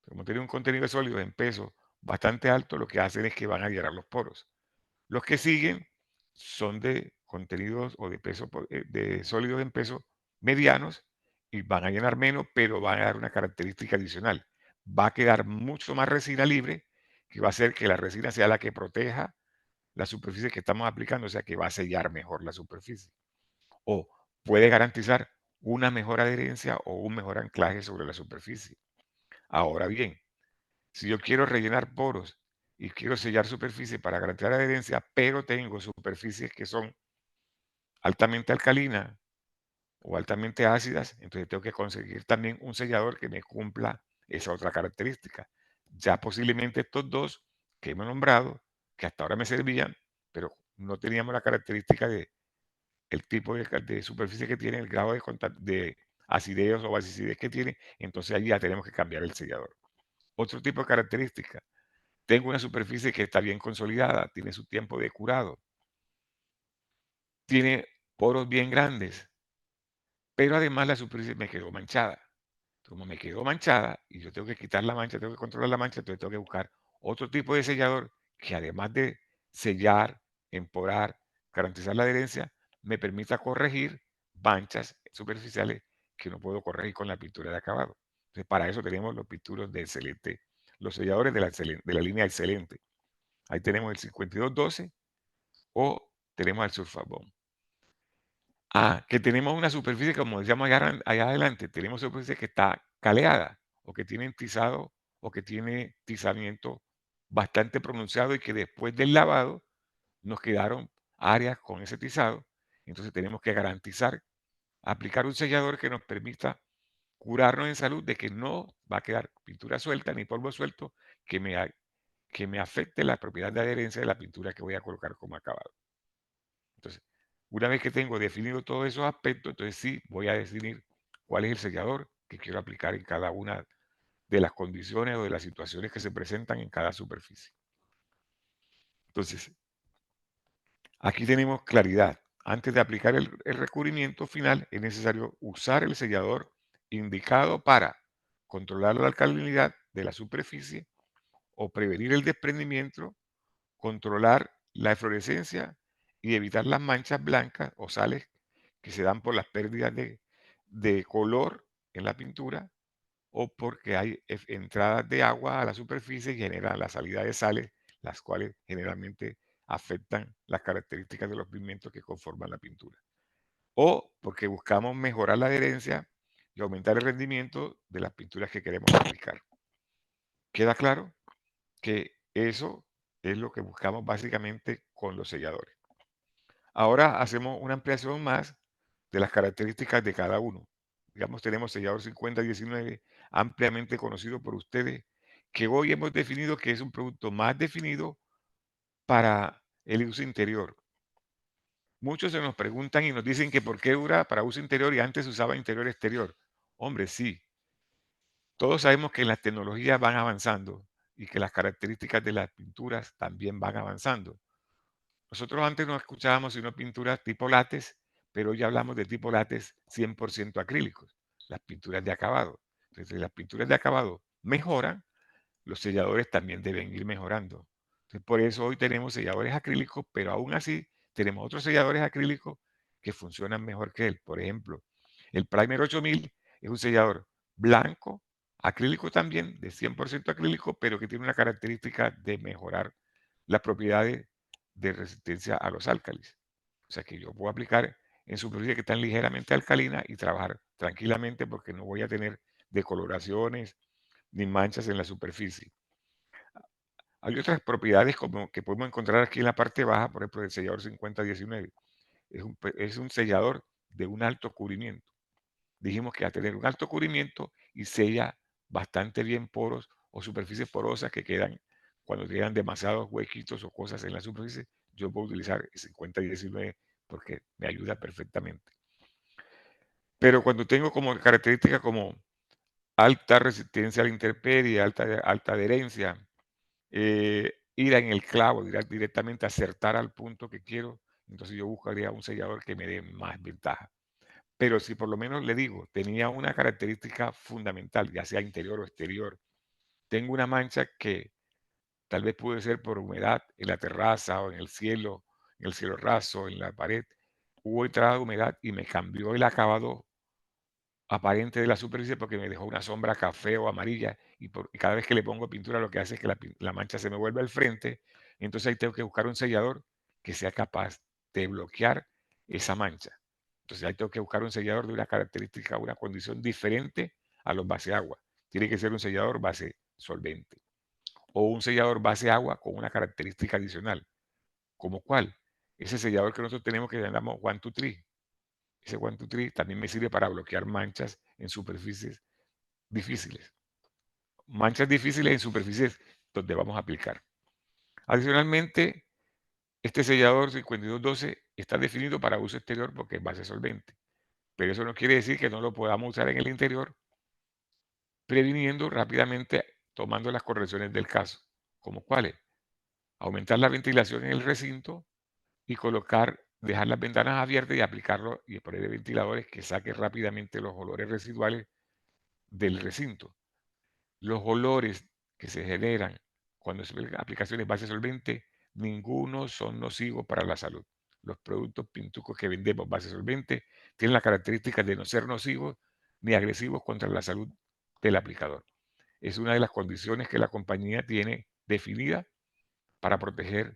Como tienen un contenido de sólido en peso bastante alto, lo que hacen es que van a llenar los poros. Los que siguen son de contenidos o de peso de sólidos en peso medianos y van a llenar menos, pero van a dar una característica adicional. Va a quedar mucho más resina libre, que va a hacer que la resina sea la que proteja la superficie que estamos aplicando, o sea que va a sellar mejor la superficie. O puede garantizar una mejor adherencia o un mejor anclaje sobre la superficie. Ahora bien, si yo quiero rellenar poros y quiero sellar superficie para garantizar adherencia, pero tengo superficies que son altamente alcalinas o altamente ácidas, entonces tengo que conseguir también un sellador que me cumpla esa otra característica. Ya posiblemente estos dos que hemos nombrado, que hasta ahora me servían, pero no teníamos la característica de el tipo de superficie que tiene, el grado de acidez o basicidez que tiene, entonces allí ya tenemos que cambiar el sellador. Otro tipo de característica, tengo una superficie que está bien consolidada, tiene su tiempo de curado, tiene poros bien grandes, pero además la superficie me quedó manchada. Como me quedó manchada y yo tengo que quitar la mancha, tengo que controlar la mancha, entonces tengo que buscar otro tipo de sellador que además de sellar, emporar, garantizar la adherencia, me permita corregir manchas superficiales que no puedo corregir con la pintura de acabado. Entonces, para eso tenemos los pinturos de excelente, los selladores de la línea excelente. Ahí tenemos el 5212 o tenemos el Surfabond. Que tenemos una superficie, como decíamos allá adelante, tenemos superficie que está caleada o que tiene tizado o que tiene tizamiento bastante pronunciado y que después del lavado nos quedaron áreas con ese tizado. Entonces tenemos que garantizar, aplicar un sellador que nos permita curarnos en salud de que no va a quedar pintura suelta ni polvo suelto que me afecte la propiedad de adherencia de la pintura que voy a colocar como acabado. Entonces, una vez que tengo definido todos esos aspectos, entonces sí voy a definir cuál es el sellador que quiero aplicar en cada una de las condiciones o de las situaciones que se presentan en cada superficie. Entonces, aquí tenemos claridad. Antes de aplicar el recubrimiento final, es necesario usar el sellador indicado para controlar la alcalinidad de la superficie o prevenir el desprendimiento, controlar la eflorescencia y evitar las manchas blancas o sales que se dan por las pérdidas de color en la pintura o porque hay entradas de agua a la superficie y generan la salida de sales, las cuales generalmente afectan las características de los pigmentos que conforman la pintura. O porque buscamos mejorar la adherencia y aumentar el rendimiento de las pinturas que queremos aplicar. ¿Queda claro? Que eso es lo que buscamos básicamente con los selladores. Ahora hacemos una ampliación más de las características de cada uno. Digamos, tenemos sellador 5019 ampliamente conocido por ustedes, que hoy hemos definido que es un producto más definido para el uso interior. Muchos se nos preguntan y nos dicen que por qué dura para uso interior y antes se usaba interior-exterior. Hombre, sí, todos sabemos que las tecnologías van avanzando y que las características de las pinturas también van avanzando. Nosotros antes no escuchábamos sino pinturas tipo látex, pero hoy hablamos de tipo látex 100% acrílicos, las pinturas de acabado. Entonces, las pinturas de acabado mejoran, los selladores también deben ir mejorando. Entonces, por eso hoy tenemos selladores acrílicos, pero aún así tenemos otros selladores acrílicos que funcionan mejor que él. Por ejemplo, el Primer 8000 es un sellador blanco, acrílico también, de 100% acrílico, pero que tiene una característica de mejorar las propiedades de resistencia a los álcalis. O sea que yo puedo aplicar en superficies que están ligeramente alcalinas y trabajar tranquilamente porque no voy a tener decoloraciones ni manchas en la superficie. Hay otras propiedades como que podemos encontrar aquí en la parte baja, por ejemplo, el sellador 5019. Es un sellador de un alto cubrimiento. Dijimos que a tener un alto cubrimiento y sella bastante bien poros o superficies porosas que quedan cuando quedan demasiados huequitos o cosas en la superficie, yo puedo utilizar el 5019 porque me ayuda perfectamente. Pero cuando tengo como característica como alta resistencia a la intemperie, alta adherencia, ir en el clavo, directamente acertar al punto que quiero, entonces yo buscaría un sellador que me dé más ventaja. Pero si por lo menos le digo, tenía una característica fundamental, ya sea interior o exterior, tengo una mancha que tal vez puede ser por humedad en la terraza o en el cielo raso, en la pared, hubo entrada de humedad y me cambió el acabado aparente de la superficie porque me dejó una sombra café o amarilla y cada vez que le pongo pintura lo que hace es que la mancha se me vuelve al frente, entonces ahí tengo que buscar un sellador que sea capaz de bloquear esa mancha. Entonces ahí tengo que buscar un sellador de una característica, una condición diferente a los base agua. Tiene que ser un sellador base solvente o un sellador base agua con una característica adicional. ¿Como cuál? Ese sellador que nosotros tenemos que llamamos 1, 2, 3. Ese 1, 2, 3 también me sirve para bloquear manchas en superficies difíciles. Manchas difíciles en superficies donde vamos a aplicar. Adicionalmente, este sellador 5212 está definido para uso exterior porque es base solvente. Pero eso no quiere decir que no lo podamos usar en el interior, previniendo rápidamente, tomando las correcciones del caso. ¿Como cuáles? Aumentar la ventilación en el recinto y dejar las ventanas abiertas y aplicarlo y poner ventiladores que saquen rápidamente los olores residuales del recinto. Los olores que se generan cuando se ven aplicaciones base solvente, ninguno son nocivos para la salud. Los productos pintucos que vendemos base solvente tienen la característica de no ser nocivos ni agresivos contra la salud del aplicador. Es una de las condiciones que la compañía tiene definida para proteger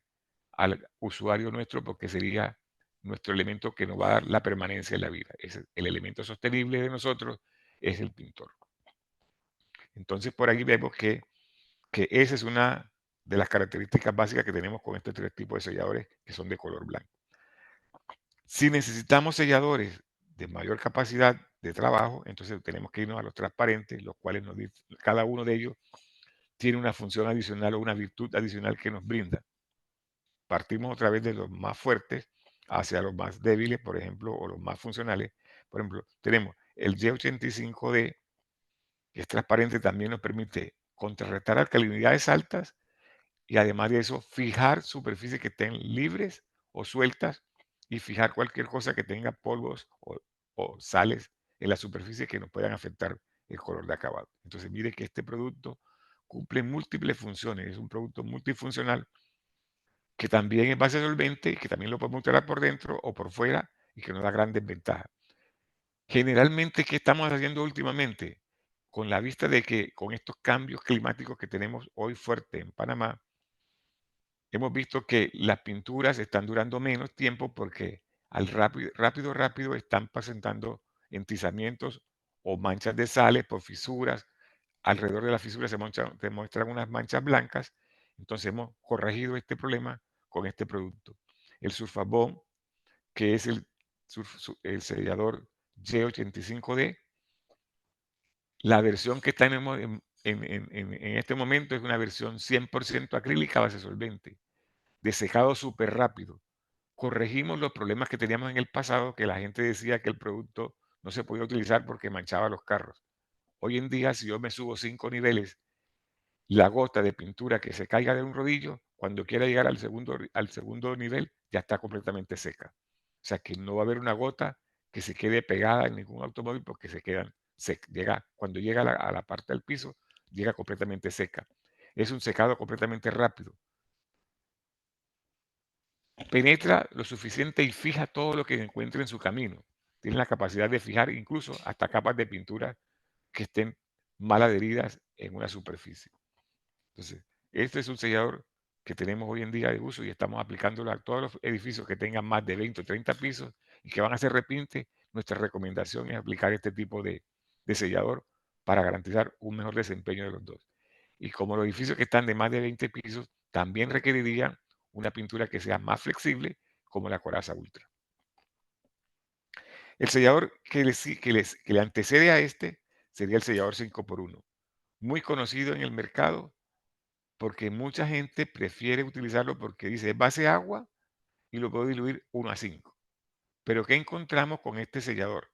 al usuario nuestro porque sería nuestro elemento que nos va a dar la permanencia en la vida. Es el elemento sostenible de nosotros es el pintor. Entonces por ahí vemos que esa es una de las características básicas que tenemos con estos tres tipos de selladores que son de color blanco. Si necesitamos selladores de mayor capacidad de trabajo, entonces tenemos que irnos a los transparentes, los cuales cada uno de ellos tiene una función adicional o una virtud adicional que nos brinda. Partimos otra vez de los más fuertes hacia los más débiles, por ejemplo, o los más funcionales. Por ejemplo, tenemos el Y85D, que es transparente, también nos permite contrarrestar alcalinidades altas y además de eso, fijar superficies que estén libres o sueltas y fijar cualquier cosa que tenga polvos o sales en la superficie que nos puedan afectar el color de acabado. Entonces, mire que este producto cumple múltiples funciones, es un producto multifuncional que también es base solvente, que también lo podemos usar por dentro o por fuera y que nos da grandes ventajas. Generalmente, ¿qué estamos haciendo últimamente? Con la vista de que con estos cambios climáticos que tenemos hoy fuertes en Panamá, hemos visto que las pinturas están durando menos tiempo porque al rápido están presentando entizamientos o manchas de sales por fisuras. Alrededor de las fisuras se muestran unas manchas blancas. Entonces hemos corregido este problema con este producto. El Surfabond, que es el sellador G85D, la versión que tenemos en este momento es una versión 100% acrílica base solvente, de secado súper rápido. Corregimos los problemas que teníamos en el pasado, que la gente decía que el producto no se podía utilizar porque manchaba los carros. Hoy en día, si yo me subo 5 niveles, la gota de pintura que se caiga de un rodillo, cuando quiera llegar al segundo nivel, ya está completamente seca. O sea, que no va a haber una gota que se quede pegada en ningún automóvil porque se quedan cuando llega a la parte del piso, llega completamente seca. Es un secado completamente rápido. Penetra lo suficiente y fija todo lo que encuentre en su camino. Tiene la capacidad de fijar incluso hasta capas de pintura que estén mal adheridas en una superficie. Entonces, este es un sellador que tenemos hoy en día de uso y estamos aplicándolo a todos los edificios que tengan más de 20 o 30 pisos y que van a hacer repinte. Nuestra recomendación es aplicar este tipo de sellador para garantizar un mejor desempeño de los dos. Y como los edificios que están de más de 20 pisos también requerirían una pintura que sea más flexible, como la coraza ultra. El sellador que le antecede a este sería el sellador 5x1, muy conocido en el mercado porque mucha gente prefiere utilizarlo porque dice es base agua y lo puedo diluir 1:5. Pero ¿qué encontramos con este sellador?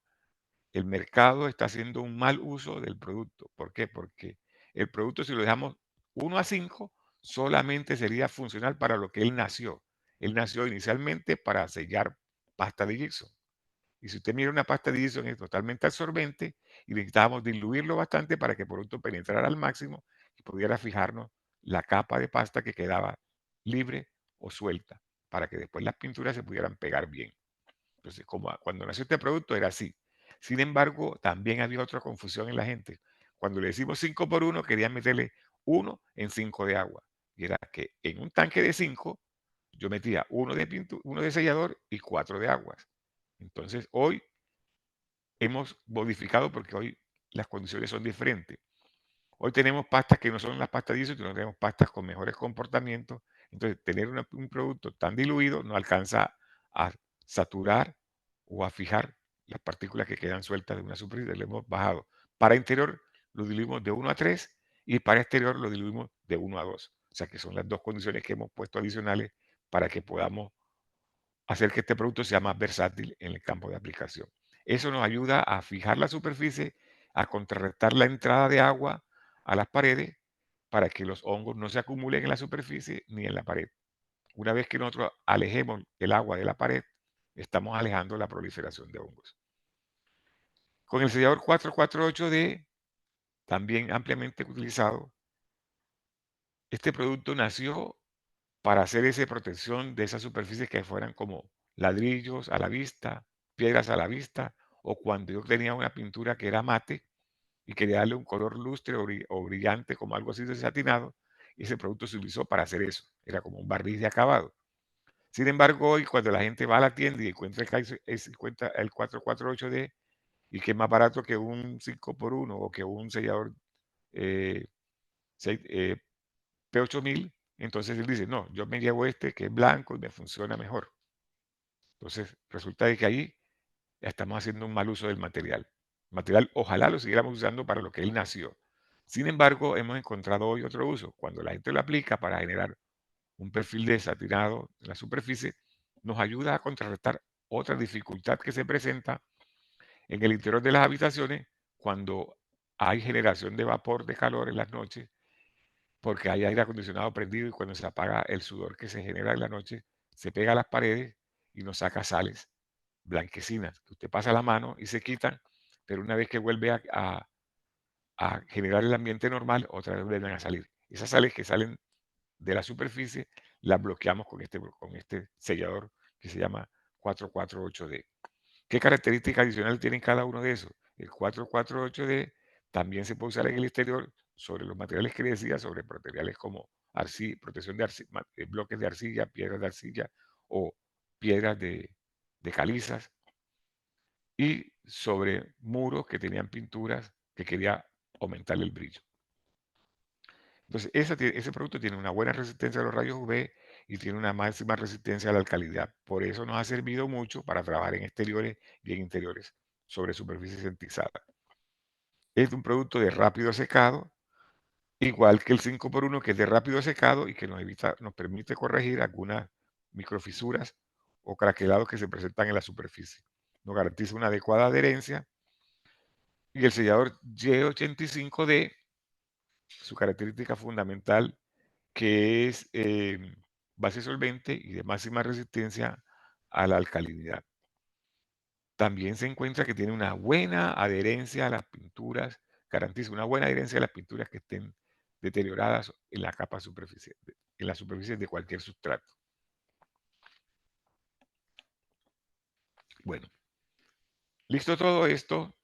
El mercado está haciendo un mal uso del producto. ¿Por qué? Porque el producto, si lo dejamos 1:5, solamente sería funcional para lo que él nació. Él nació inicialmente para sellar pasta de Gibson. Y si usted mira una pasta de Gibson es totalmente absorbente y necesitábamos diluirlo bastante para que el producto penetrara al máximo y pudiera fijarnos la capa de pasta que quedaba libre o suelta para que después las pinturas se pudieran pegar bien. Entonces, como cuando nació este producto era así. Sin embargo, también había otra confusión en la gente. Cuando le decimos 5x1, querían meterle 1 en 5 de agua. Y era que en un tanque de 5, yo metía uno de sellador y 4 de aguas. Entonces, hoy hemos modificado porque hoy las condiciones son diferentes. Hoy tenemos pastas que no son las pastas diesel, sino tenemos pastas con mejores comportamientos. Entonces, tener un producto tan diluido no alcanza a saturar o a fijar las partículas que quedan sueltas de una superficie. Le hemos bajado. Para interior lo diluimos de 1:3 y para exterior lo diluimos de 1:2. O sea que son las dos condiciones que hemos puesto adicionales para que podamos hacer que este producto sea más versátil en el campo de aplicación. Eso nos ayuda a fijar la superficie, a contrarrestar la entrada de agua a las paredes para que los hongos no se acumulen en la superficie ni en la pared. Una vez que nosotros alejemos el agua de la pared, estamos alejando la proliferación de hongos. Con el sellador 448D, también ampliamente utilizado, este producto nació para hacer esa protección de esas superficies que fueran como ladrillos a la vista, piedras a la vista, o cuando yo tenía una pintura que era mate y quería darle un color lustre o brillante, como algo así de satinado, ese producto se utilizó para hacer eso. Era como un barniz de acabado. Sin embargo, hoy cuando la gente va a la tienda y encuentra el 448D y que es más barato que un 5x1 o que un sellador eh, P8000, entonces él dice, no, yo me llevo este que es blanco y me funciona mejor. Entonces resulta de que ahí estamos haciendo un mal uso del material. Material, ojalá lo siguiéramos usando para lo que él nació. Sin embargo, hemos encontrado hoy otro uso. Cuando la gente lo aplica para generar un perfil de satinado en la superficie, nos ayuda a contrarrestar otra dificultad que se presenta en el interior de las habitaciones cuando hay generación de vapor de calor en las noches porque hay aire acondicionado prendido y cuando se apaga el sudor que se genera en la noche, se pega a las paredes y nos saca sales blanquecinas, que usted pasa la mano y se quitan, pero una vez que vuelve a generar el ambiente normal, otra vez vuelven a salir. Esas sales que salen de la superficie las bloqueamos con este sellador que se llama 448D. ¿Qué características adicionales tienen cada uno de esos? El 448D también se puede usar en el exterior sobre los materiales que decía, sobre materiales como protección de bloques de arcilla, piedras de arcilla o piedras de calizas y sobre muros que tenían pinturas que quería aumentar el brillo. Entonces, ese producto tiene una buena resistencia a los rayos UV y tiene una máxima resistencia a la alcalinidad. Por eso nos ha servido mucho para trabajar en exteriores y en interiores sobre superficies centizadas. Es un producto de rápido secado, igual que el 5x1 que es de rápido secado y que nos permite corregir algunas microfisuras o craquelados que se presentan en la superficie. Nos garantiza una adecuada adherencia y el sellador Y85D, su característica fundamental que es base solvente y de máxima resistencia a la alcalinidad. también se encuentra que tiene una buena adherencia a las pinturas, garantiza una buena adherencia a las pinturas que estén deterioradas en la capa superficial, en la superficie de cualquier sustrato. Bueno, listo todo esto,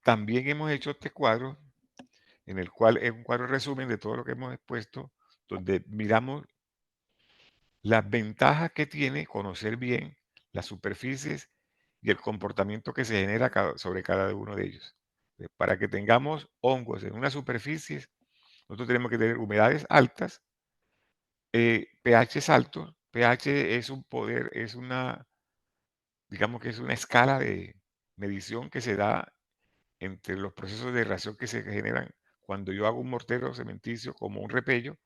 también hemos hecho este cuadro, en el cual es un cuadro resumen de todo lo que hemos expuesto, donde miramos las ventajas que tiene conocer bien las superficies y el comportamiento que se genera sobre cada uno de ellos. Para que tengamos hongos en una superficie, nosotros tenemos que tener humedades altas, pHs altos. pH es un poder, es una, digamos que es una escala de medición que se da entre los procesos de reacción que se generan cuando yo hago un mortero cementicio como un repello,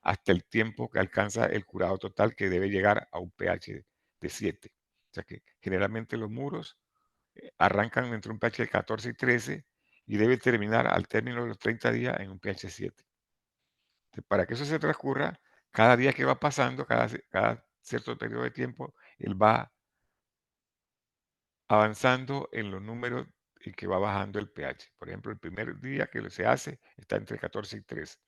hasta el tiempo que alcanza el curado total, que debe llegar a un pH de 7. O sea que generalmente los muros arrancan entre un pH de 14 y 13 y debe terminar al término de los 30 días en un pH 7. Para que eso se transcurra, cada día que va pasando, cada cierto periodo de tiempo, él va avanzando en los números y que va bajando el pH. Por ejemplo, el primer día que se hace está entre 14 y 13.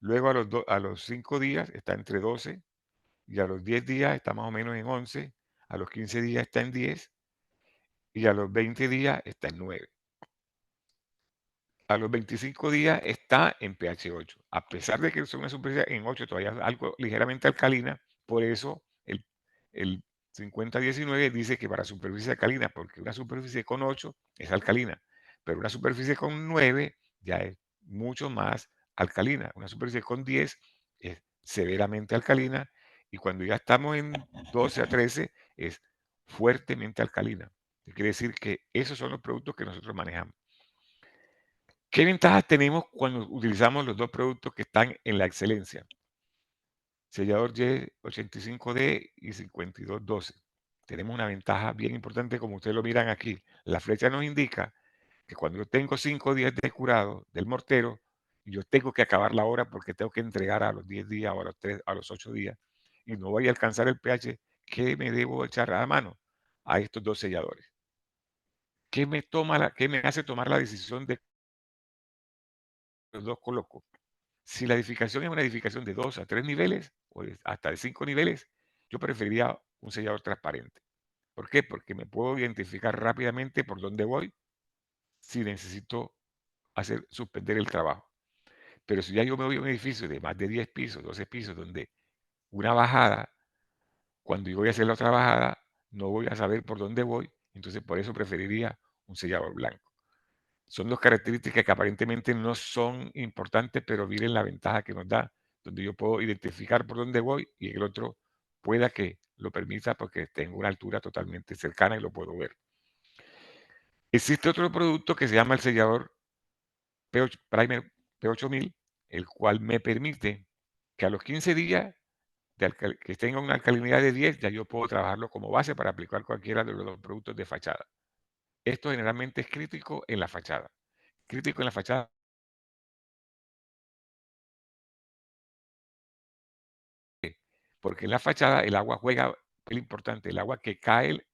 Luego a los 5 días está entre 12 y a los 10 días está más o menos en 11, a los 15 días está en 10 y a los 20 días está en 9. A los 25 días está en pH 8. A pesar de que es una superficie en 8, todavía es algo ligeramente alcalina, por eso el 50-19 dice que para superficie alcalina, porque una superficie con 8 es alcalina, pero una superficie con 9 ya es mucho más alcalina. Una superficie con 10 es severamente alcalina y cuando ya estamos en 12 a 13 es fuertemente alcalina. Quiere decir que esos son los productos que nosotros manejamos. ¿Qué ventajas tenemos cuando utilizamos los dos productos que están en la excelencia? Sellador Y85D y 5212. Tenemos una ventaja bien importante, como ustedes lo miran aquí. La flecha nos indica que cuando yo tengo 5 días de curado del mortero, yo tengo que acabar la hora porque tengo que entregar a los 10 días o a los 8 días y no voy a alcanzar el pH, ¿qué me debo echar a la mano? A estos dos selladores. ¿Qué me hace tomar la decisión de los dos coloco? Si la edificación es una edificación de 2 a 3 niveles o hasta de 5 niveles, yo preferiría un sellador transparente. ¿Por qué? Porque me puedo identificar rápidamente por dónde voy si necesito suspender el trabajo. Pero si ya yo me voy a un edificio de más de 10 pisos, 12 pisos, donde una bajada, cuando yo voy a hacer la otra bajada, no voy a saber por dónde voy, entonces por eso preferiría un sellador blanco. Son dos características que aparentemente no son importantes, pero miren la ventaja que nos da, donde yo puedo identificar por dónde voy y el otro pueda que lo permita porque tengo una altura totalmente cercana y lo puedo ver. Existe otro producto que se llama el sellador Primer P8000, el cual me permite que a los 15 días que tenga una alcalinidad de 10, ya yo puedo trabajarlo como base para aplicar cualquiera de los dos productos de fachada. Esto generalmente es crítico en la fachada. Crítico en la fachada porque en la fachada el agua juega un papel importante, el agua que cae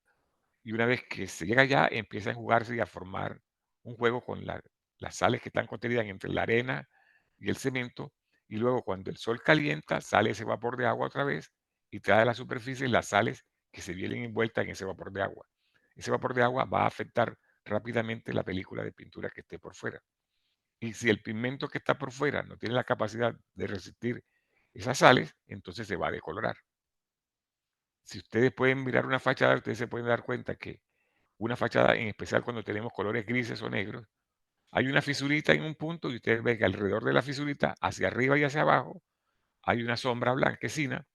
y una vez que se llega allá empieza a jugarse y a formar un juego con las sales que están contenidas entre la arena y el cemento y luego cuando el sol calienta sale ese vapor de agua otra vez y trae a la superficie las sales que se vienen envueltas en ese vapor de agua. Ese vapor de agua va a afectar rápidamente la película de pintura que esté por fuera. Y si el pigmento que está por fuera no tiene la capacidad de resistir esas sales, entonces se va a decolorar. Si ustedes pueden mirar una fachada, ustedes se pueden dar cuenta que una fachada, en especial cuando tenemos colores grises o negros, hay una fisurita en un punto y ustedes ven que alrededor de la fisurita, hacia arriba y hacia abajo, hay una sombra blanquecina.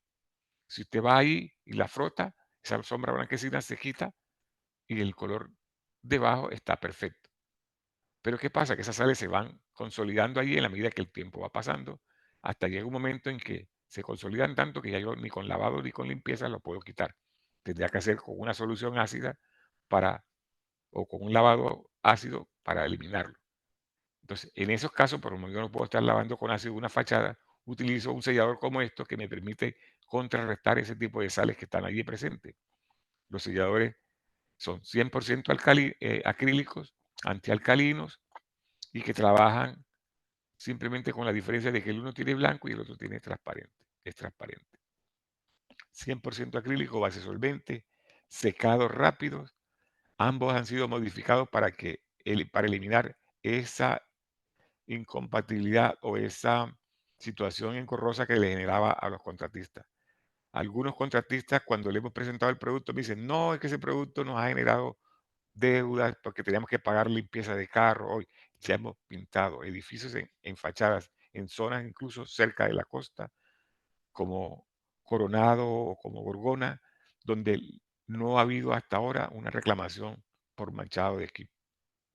Si usted va ahí y la frota, esa sombra blanquecina se quita y el color debajo está perfecto. Pero ¿qué pasa? Que esas sales se van consolidando ahí en la medida que el tiempo va pasando, hasta llega un momento en que se consolidan tanto que ya yo ni con lavado ni con limpieza lo puedo quitar. Tendría que hacer con una solución ácida para, o con un lavado ácido para eliminarlo. Entonces, en esos casos, por lo menos yo no puedo estar lavando con ácido una fachada, utilizo un sellador como esto que me permite contrarrestar ese tipo de sales que están allí presentes. Los selladores son 100% acrílicos, antialcalinos y que trabajan simplemente con la diferencia de que el uno tiene blanco y el otro tiene transparente. Es transparente. 100% acrílico, base solvente, secados rápidos. Ambos han sido modificados para eliminar esa incompatibilidad o esa situación engorrosa que le generaba a los contratistas. Algunos contratistas, cuando le hemos presentado el producto, me dicen, no, es que ese producto nos ha generado deudas porque teníamos que pagar limpieza de carro. Hoy ya hemos pintado edificios en fachadas, en zonas incluso cerca de la costa, como Coronado o como Gorgona, donde no ha habido hasta ahora una reclamación por manchado de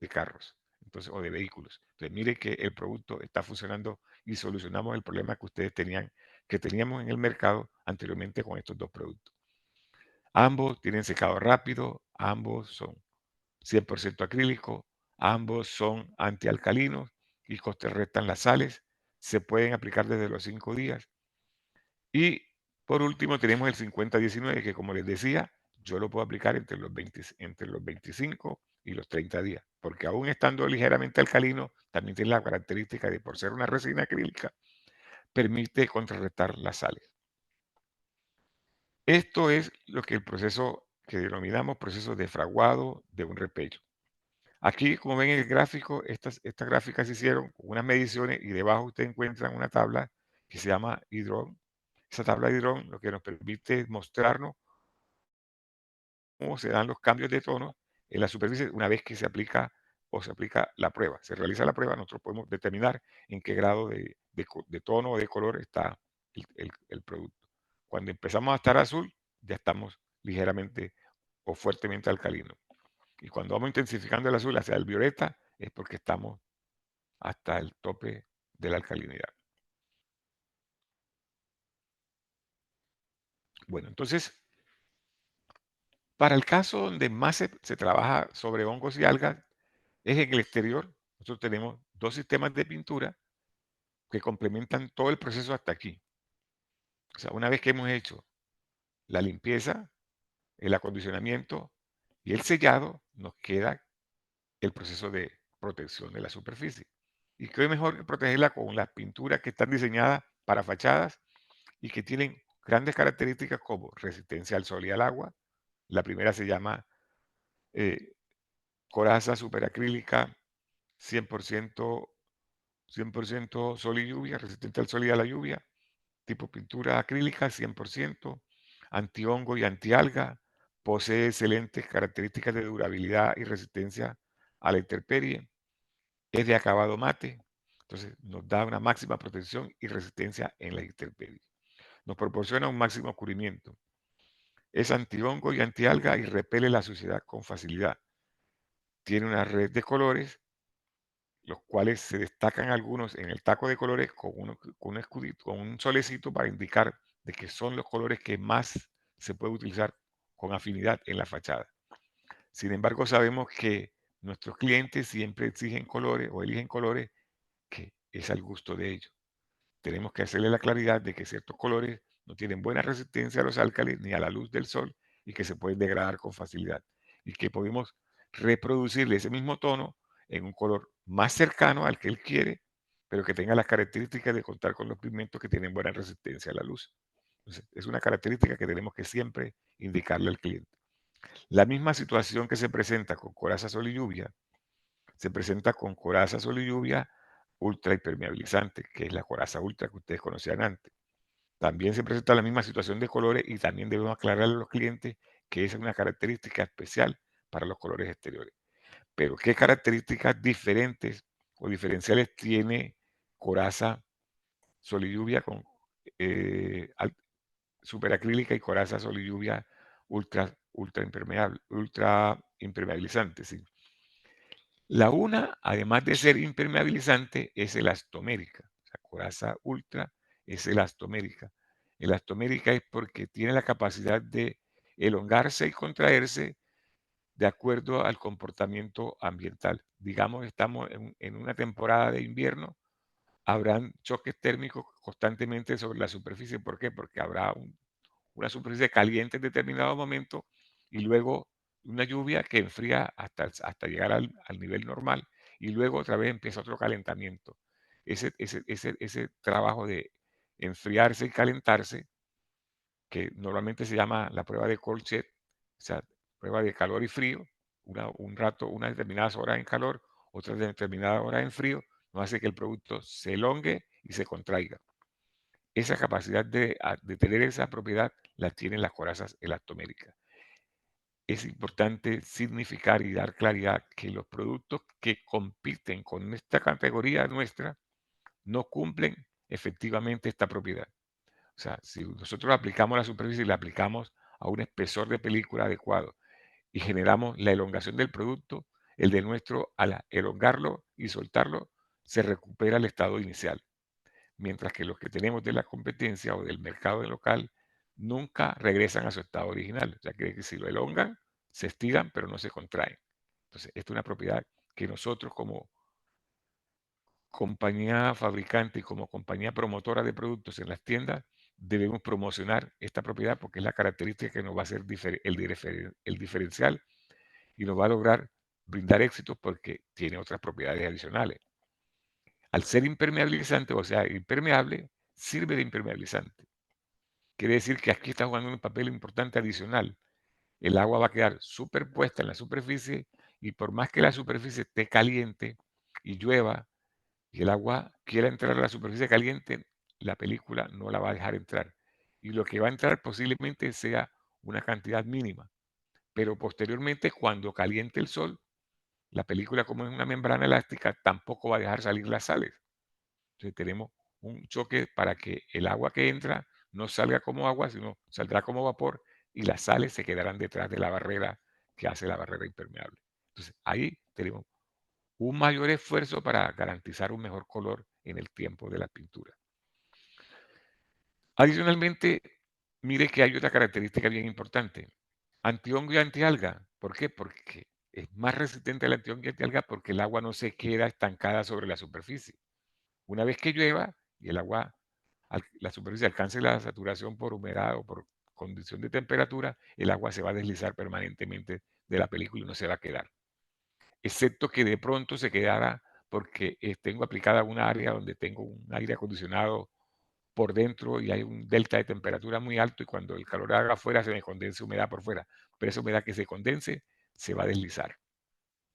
carros, entonces, o de vehículos. Entonces, mire que el producto está funcionando y solucionamos el problema que ustedes tenían, que teníamos en el mercado anteriormente con estos dos productos. Ambos tienen secado rápido, ambos son 100% acrílico, ambos son antialcalinos y contrarrestan las sales, se pueden aplicar desde los 5 días. Y por último tenemos el 50-19 que, como les decía, yo lo puedo aplicar entre los 25 y los 30 días, porque aún estando ligeramente alcalino, también tiene la característica de, por ser una resina acrílica, permite contrarrestar las sales. Esto es lo que el proceso que denominamos proceso de fraguado de un repello. Aquí, como ven en el gráfico, estas gráficas se hicieron con unas mediciones y debajo ustedes encuentran una tabla que se llama hidrón. Esa tabla de hidrón lo que nos permite mostrarnos cómo se dan los cambios de tono en la superficie una vez que se aplica la prueba. Se realiza la prueba, nosotros podemos determinar en qué grado de tono o de color está el producto. Cuando empezamos a estar azul, ya estamos ligeramente o fuertemente alcalinos. Y cuando vamos intensificando el azul hacia el violeta, es porque estamos hasta el tope de la alcalinidad. Bueno, entonces, para el caso donde más se trabaja sobre hongos y algas, es en el exterior. Nosotros tenemos dos sistemas de pintura que complementan todo el proceso hasta aquí. O sea, una vez que hemos hecho la limpieza, el acondicionamiento y el sellado, nos queda el proceso de protección de la superficie. Y qué mejor que protegerla con las pinturas que están diseñadas para fachadas y que tienen grandes características como resistencia al sol y al agua. La primera se llama eh, coraza superacrílica 100%, 100% sol y lluvia, resistente al sol y a la lluvia, tipo pintura acrílica 100%, antihongo y antialga, posee excelentes características de durabilidad y resistencia a la intemperie, es de acabado mate, entonces nos da una máxima protección y resistencia en la intemperie. Nos proporciona un máximo cubrimiento. Es antihongo y antialga y repele la suciedad con facilidad. Tiene una red de colores, los cuales se destacan algunos en el taco de colores con un escudito, con un solecito para indicar de que son los colores que más se puede utilizar con afinidad en la fachada. Sin embargo, sabemos que nuestros clientes siempre exigen colores o eligen colores que es al gusto de ellos. Tenemos que hacerle la claridad de que ciertos colores no tienen buena resistencia a los álcalis ni a la luz del sol y que se pueden degradar con facilidad y que podemos reproducirle ese mismo tono en un color más cercano al que él quiere, pero que tenga las características de contar con los pigmentos que tienen buena resistencia a la luz. Entonces, es una característica que tenemos que siempre indicarle al cliente. La misma situación que se presenta con coraza, sol y lluvia, se presenta con coraza, sol y lluvia ultra impermeabilizante, que es la coraza ultra que ustedes conocían antes. También se presenta la misma situación de colores y también debemos aclararle a los clientes que esa es una característica especial para los colores exteriores. Pero ¿qué características diferentes o diferenciales tiene coraza, sol y lluvia con superacrílica y coraza, sol y lluvia ultra impermeabilizante? ¿Sí? La una, además de ser impermeabilizante, es elastomérica. O sea, coraza ultra es elastomérica. Elastomérica es porque tiene la capacidad de elongarse y contraerse de acuerdo al comportamiento ambiental. Digamos, estamos en una temporada de invierno, habrán choques térmicos constantemente sobre la superficie. ¿Por qué? Porque habrá una superficie caliente en determinado momento y luego una lluvia que enfría hasta llegar al nivel normal y luego otra vez empieza otro calentamiento. Ese trabajo de enfriarse y calentarse, que normalmente se llama la prueba de Colchet, o sea, prueba de calor y frío, un rato, unas determinadas horas en calor, otras determinadas horas en frío, nos hace que el producto se elongue y se contraiga. Esa capacidad de tener esa propiedad la tienen las corazas elastoméricas. Es importante significar y dar claridad que los productos que compiten con esta categoría nuestra no cumplen efectivamente esta propiedad. O sea, si nosotros aplicamos la superficie y la aplicamos a un espesor de película adecuado y generamos la elongación del producto, el de nuestro, al elongarlo y soltarlo, se recupera el estado inicial. Mientras que los que tenemos de la competencia o del mercado local nunca regresan a su estado original. O sea, que si lo elongan, se estiran, pero no se contraen. Entonces, esta es una propiedad que nosotros como compañía fabricante y como compañía promotora de productos en las tiendas debemos promocionar esta propiedad porque es la característica que nos va a hacer el diferencial y nos va a lograr brindar éxito porque tiene otras propiedades adicionales. Al ser impermeabilizante, o sea, impermeable, sirve de impermeabilizante. Quiere decir que aquí está jugando un papel importante adicional. El agua va a quedar superpuesta en la superficie y por más que la superficie esté caliente y llueva y el agua quiera entrar a la superficie caliente, la película no la va a dejar entrar. Y lo que va a entrar posiblemente sea una cantidad mínima. Pero posteriormente, cuando caliente el sol, la película, como es una membrana elástica, tampoco va a dejar salir las sales. Entonces tenemos un choque para que el agua que entra no salga como agua, sino saldrá como vapor y las sales se quedarán detrás de la barrera que hace la barrera impermeable. Entonces ahí tenemos un mayor esfuerzo para garantizar un mejor color en el tiempo de la pintura. Adicionalmente, mire que hay otra característica bien importante. Antihongo y antialga. ¿Por qué? Porque es más resistente al antihongo y antialga porque el agua no se queda estancada sobre la superficie. Una vez que llueva y el agua, la superficie alcance la saturación por humedad o por condición de temperatura, el agua se va a deslizar permanentemente de la película y no se va a quedar. Excepto que de pronto se quedara porque tengo aplicada una área donde tengo un aire acondicionado por dentro y hay un delta de temperatura muy alto y cuando el calor haga afuera se me condense humedad por fuera. Pero esa humedad que se condense se va a deslizar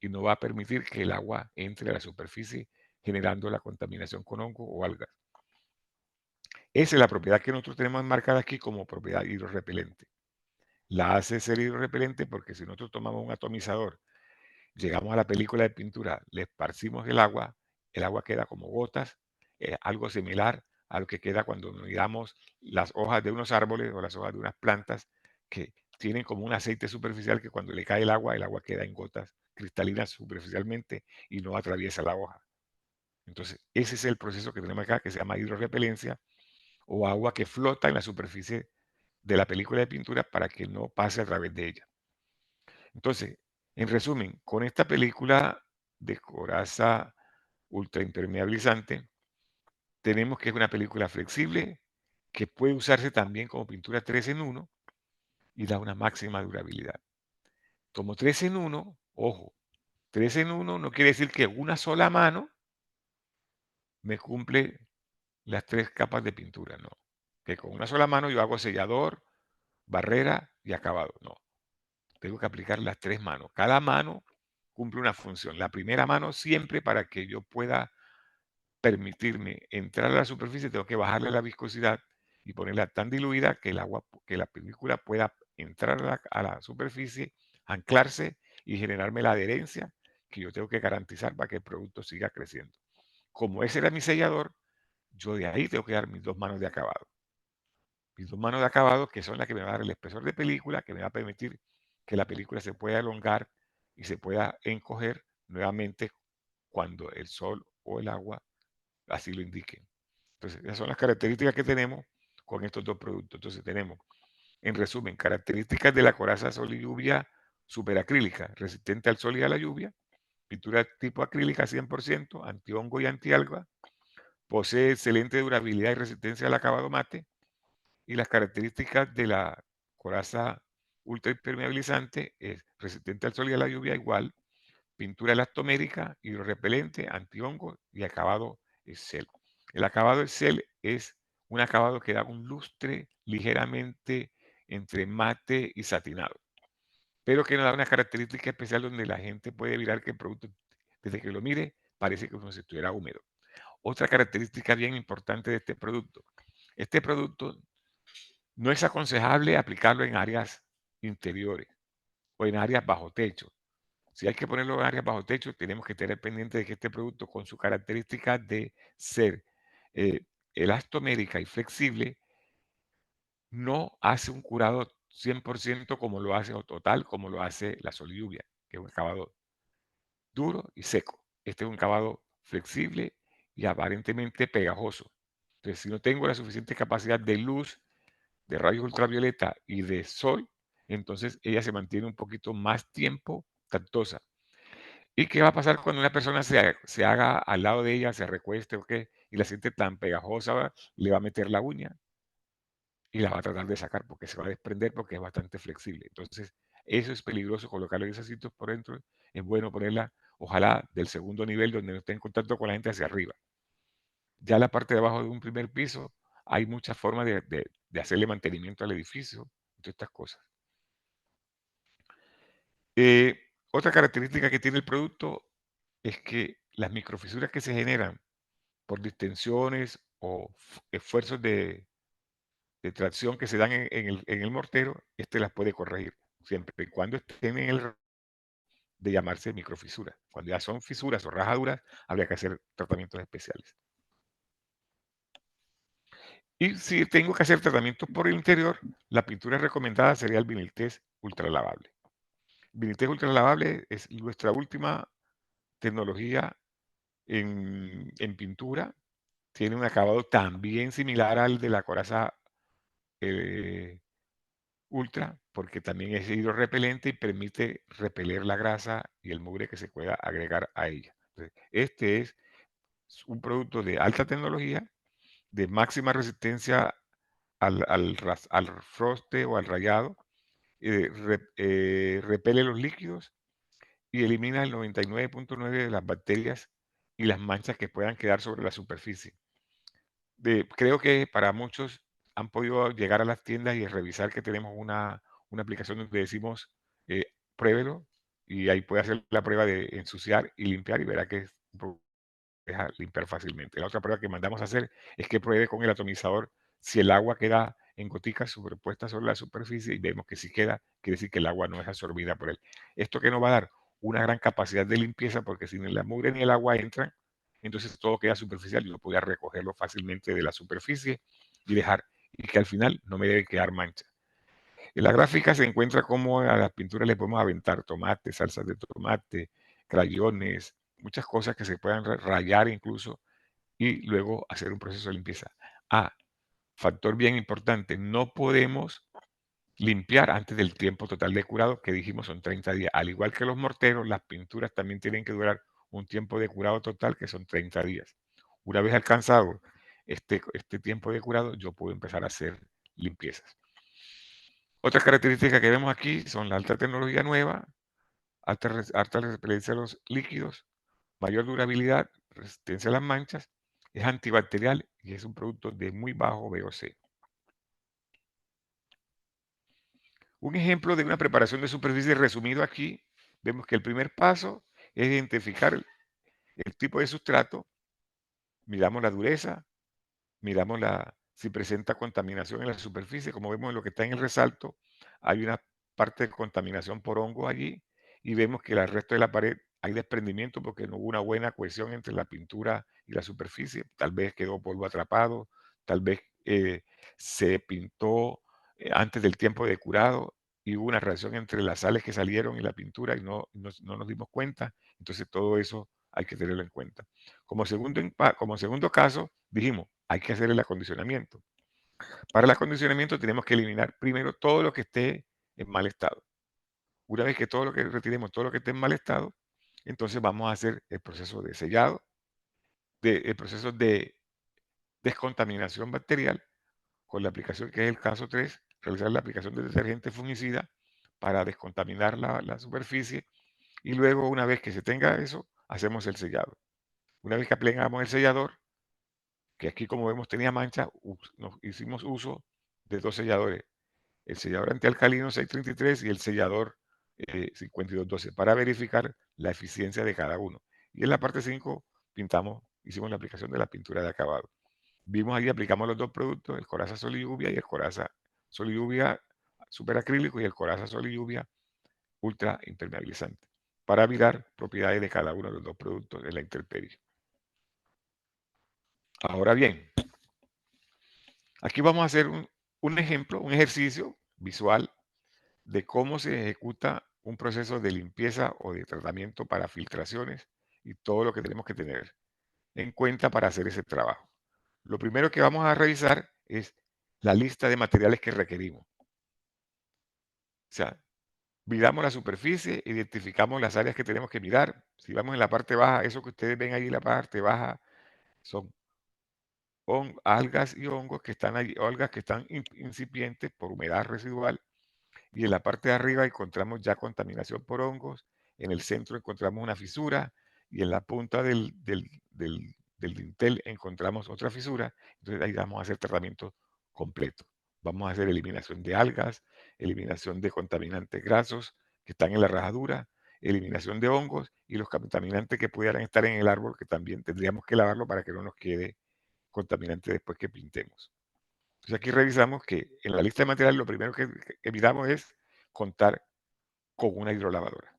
y no va a permitir que el agua entre a la superficie generando la contaminación con hongo o algas. Esa es la propiedad que nosotros tenemos marcada aquí como propiedad hidrorrepelente. La hace ser hidrorrepelente porque si nosotros tomamos un atomizador, llegamos a la película de pintura, le esparcimos el agua queda como gotas, algo similar a lo que queda cuando miramos las hojas de unos árboles o las hojas de unas plantas que tienen como un aceite superficial que cuando le cae el agua queda en gotas cristalinas superficialmente y no atraviesa la hoja. Entonces, ese es el proceso que tenemos acá que se llama hidrorrepelencia o agua que flota en la superficie de la película de pintura para que no pase a través de ella. Entonces, en resumen, con esta película de coraza ultra impermeabilizante, tenemos que es una película flexible que puede usarse también como pintura 3 en 1 y da una máxima durabilidad. Como 3 en 1, ojo, 3 en 1 no quiere decir que una sola mano me cumple las 3 capas de pintura, no. Que con una sola mano yo hago sellador, barrera y acabado, no. Tengo que aplicar las 3 manos. Cada mano cumple una función. La primera mano siempre para que yo pueda permitirme entrar a la superficie, tengo que bajarle la viscosidad y ponerla tan diluida que el agua, que la película pueda entrar a la superficie, anclarse y generarme la adherencia que yo tengo que garantizar para que el producto siga creciendo. Como ese era mi sellador, yo de ahí tengo que dar mis 2 manos de acabado. Mis 2 manos de acabado que son las que me van a dar el espesor de película, que me va a permitir que la película se pueda elongar y se pueda encoger nuevamente cuando el sol o el agua así lo indiquen. Entonces, esas son las características que tenemos con estos dos productos. Entonces, tenemos, en resumen, características de la coraza sol y lluvia superacrílica, resistente al sol y a la lluvia, pintura tipo acrílica 100%, antihongo y antialga, posee excelente durabilidad y resistencia al acabado mate, y las características de la coraza ultra impermeabilizante, es resistente al sol y a la lluvia igual, pintura elastomérica, hidrorrepelente, antihongo y acabado Excel. El acabado Excel es un acabado que da un lustre ligeramente entre mate y satinado, pero que nos da una característica especial donde la gente puede mirar que el producto, desde que lo mire, parece como si estuviera húmedo. Otra característica bien importante de este producto no es aconsejable aplicarlo en áreas interiores o en áreas bajo techo. Si hay que ponerlo en áreas bajo techo, tenemos que tener pendiente de que este producto, con su característica de ser eh, elastomérica y flexible, no hace un curado 100% como lo hace, o total como lo hace la Sol Lluvia, que es un acabado duro y seco. Este es un acabado flexible y aparentemente pegajoso. Entonces, si no tengo la suficiente capacidad de luz, de rayos ultravioleta y de sol, entonces ella se mantiene un poquito más tiempo tactosa. ¿Y qué va a pasar cuando una persona se haga al lado de ella, se recueste o qué, y la siente tan pegajosa? Le va a meter la uña y la va a tratar de sacar porque se va a desprender porque es bastante flexible. Entonces, eso es peligroso colocarle esos sitios por dentro. Es bueno ponerla, ojalá, del segundo nivel donde no esté en contacto con la gente hacia arriba. Ya la parte de abajo de un primer piso, hay muchas formas de hacerle mantenimiento al edificio y todas estas cosas. Eh, Otra característica que tiene el producto es que las microfisuras que se generan por distensiones o esfuerzos de tracción que se dan en el mortero, este las puede corregir, siempre y cuando estén en el de llamarse microfisura. Cuando ya son fisuras o rajaduras, habría que hacer tratamientos especiales. Y si tengo que hacer tratamientos por el interior, la pintura recomendada sería el Viniltest ultralavable. Viniltest ultralavable es nuestra última tecnología en pintura. Tiene un acabado también similar al de la coraza eh, ultra, porque también es hidrorrepelente y permite repeler la grasa y el mugre que se pueda agregar a ella. Entonces, este es un producto de alta tecnología, de máxima resistencia al froste o al rayado, repele los líquidos y elimina el 99.9 de las bacterias y las manchas que puedan quedar sobre la superficie. Creo que para muchos han podido llegar a las tiendas y revisar que tenemos una aplicación donde decimos, pruébelo, y ahí puede hacer la prueba de ensuciar y limpiar y verá que deja limpiar fácilmente. La otra prueba que mandamos a hacer es que pruebe con el atomizador si el agua queda en goticas superpuestas sobre la superficie, y vemos que si queda, quiere decir que el agua no es absorbida por él. Esto que nos va a dar una gran capacidad de limpieza, porque si ni la mugre ni el agua entran, entonces todo queda superficial. Yo podía recogerlo fácilmente de la superficie y dejar, y que al final no me debe quedar mancha. En la gráfica se encuentra cómo a las pinturas le podemos aventar tomate, salsas de tomate, crayones, muchas cosas que se puedan rayar incluso, y luego hacer un proceso de limpieza. Ah, factor bien importante, no podemos limpiar antes del tiempo total de curado, que dijimos son 30 días. Al igual que los morteros, las pinturas también tienen que durar un tiempo de curado total, que son 30 días. Una vez alcanzado este tiempo de curado, yo puedo empezar a hacer limpiezas. Otras características que vemos aquí son la alta tecnología nueva, alta repelencia a los líquidos, mayor durabilidad, resistencia a las manchas, es antibacterial y es un producto de muy bajo VOC. Un ejemplo de una preparación de superficie resumido aquí, vemos que el primer paso es identificar el tipo de sustrato, miramos la dureza, miramos si presenta contaminación en la superficie. Como vemos en lo que está en el resalto, hay una parte de contaminación por hongo allí, y vemos que el resto de la pared hay desprendimiento porque no hubo una buena cohesión entre la pintura y la superficie. Tal vez quedó polvo atrapado, tal vez se pintó antes del tiempo de curado y hubo una reacción entre las sales que salieron y la pintura y no nos dimos cuenta. Entonces todo eso hay que tenerlo en cuenta. Como segundo caso, dijimos, hay que hacer el acondicionamiento. Para el acondicionamiento tenemos que eliminar primero todo lo que esté en mal estado. Una vez que retiremos todo lo que esté en mal estado, entonces vamos a hacer el proceso de sellado, el proceso de descontaminación bacterial con la aplicación, que es el caso 3, realizar la aplicación de detergente fungicida para descontaminar la superficie, y luego una vez que se tenga eso, hacemos el sellado. Una vez que aplicamos el sellador, que aquí como vemos tenía mancha, nos hicimos uso de 2 selladores, el sellador antialcalino 633 y el sellador 5212 para verificar la eficiencia de cada uno. Y en la parte 5 hicimos la aplicación de la pintura de acabado. Vimos ahí, aplicamos los 2 productos, el Coraza Sol y Lluvia y el Coraza Sol y Lluvia superacrílico y el Coraza Sol y Lluvia ultra impermeabilizante para mirar propiedades de cada uno de los 2 productos de la intemperie. Ahora bien, aquí vamos a hacer un ejemplo, un ejercicio visual de cómo se ejecuta un proceso de limpieza o de tratamiento para filtraciones y todo lo que tenemos que tener en cuenta para hacer ese trabajo. Lo primero que vamos a revisar es la lista de materiales que requerimos. O sea, miramos la superficie, identificamos las áreas que tenemos que mirar. Si vamos en la parte baja, eso que ustedes ven ahí en la parte baja son algas y hongos que están allí, algas que están incipientes por humedad residual, y en la parte de arriba encontramos ya contaminación por hongos, en el centro encontramos una fisura y en la punta del dintel encontramos otra fisura. Entonces ahí vamos a hacer tratamiento completo. Vamos a hacer eliminación de algas, eliminación de contaminantes grasos que están en la rajadura, eliminación de hongos y los contaminantes que pudieran estar en el árbol, que también tendríamos que lavarlo para que no nos quede contaminante después que pintemos. Entonces aquí revisamos que en la lista de materiales lo primero que miramos es contar con una hidrolavadora.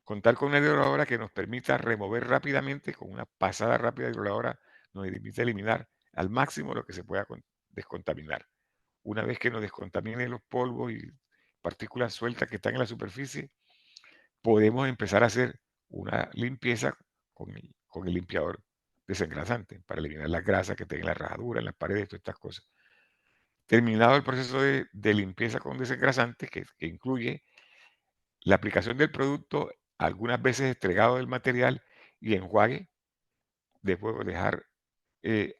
Contar con una hidrolavadora que nos permita remover rápidamente, con una pasada rápida de hidrolavadora, nos permite eliminar al máximo lo que se pueda descontaminar. Una vez que nos descontamine los polvos y partículas sueltas que están en la superficie, podemos empezar a hacer una limpieza con el limpiador desengrasante para eliminar las grasas que tengan en la rajadura, en las paredes, todas estas cosas. Terminado el proceso de limpieza con desengrasante, que incluye la aplicación del producto, algunas veces estregado del material y enjuague, después dejar,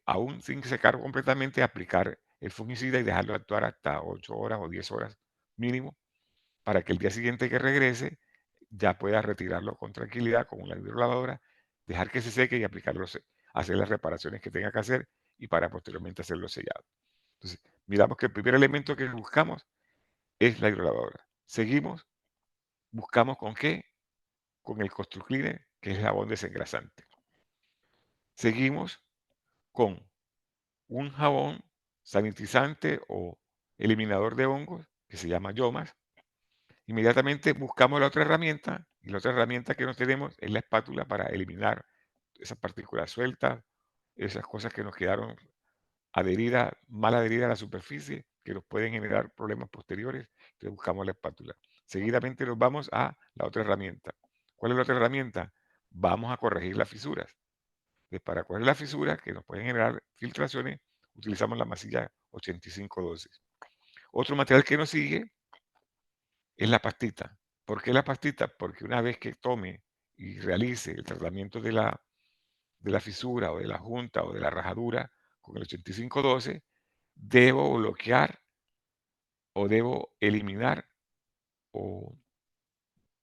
aún sin secar completamente, aplicar el fungicida y dejarlo actuar hasta 8 horas o 10 horas mínimo, para que el día siguiente que regrese ya pueda retirarlo con tranquilidad con una hidrolavadora, dejar que se seque y aplicarlo, hacer las reparaciones que tenga que hacer y para posteriormente hacerlo sellado. Entonces, miramos que el primer elemento que buscamos es la hidrolavadora. Seguimos, buscamos con qué, con el ConstruCleaner, que es jabón desengrasante. Seguimos con un jabón sanitizante o eliminador de hongos que se llama Yomas. Inmediatamente buscamos la otra herramienta y la otra herramienta que nos tenemos es la espátula para eliminar esas partículas sueltas, esas cosas que nos quedaron mal adherida a la superficie, que nos pueden generar problemas posteriores. Entonces buscamos la espátula. Seguidamente nos vamos a la otra herramienta. ¿Cuál es la otra herramienta? Vamos a corregir las fisuras. Entonces, para corregir las fisuras que nos pueden generar filtraciones, utilizamos la masilla 8512. Otro material que nos sigue es la pastita. ¿Por qué la pastita? Porque una vez que tome y realice el tratamiento de la fisura o de la junta o de la rajadura con el 8512, debo bloquear o debo eliminar o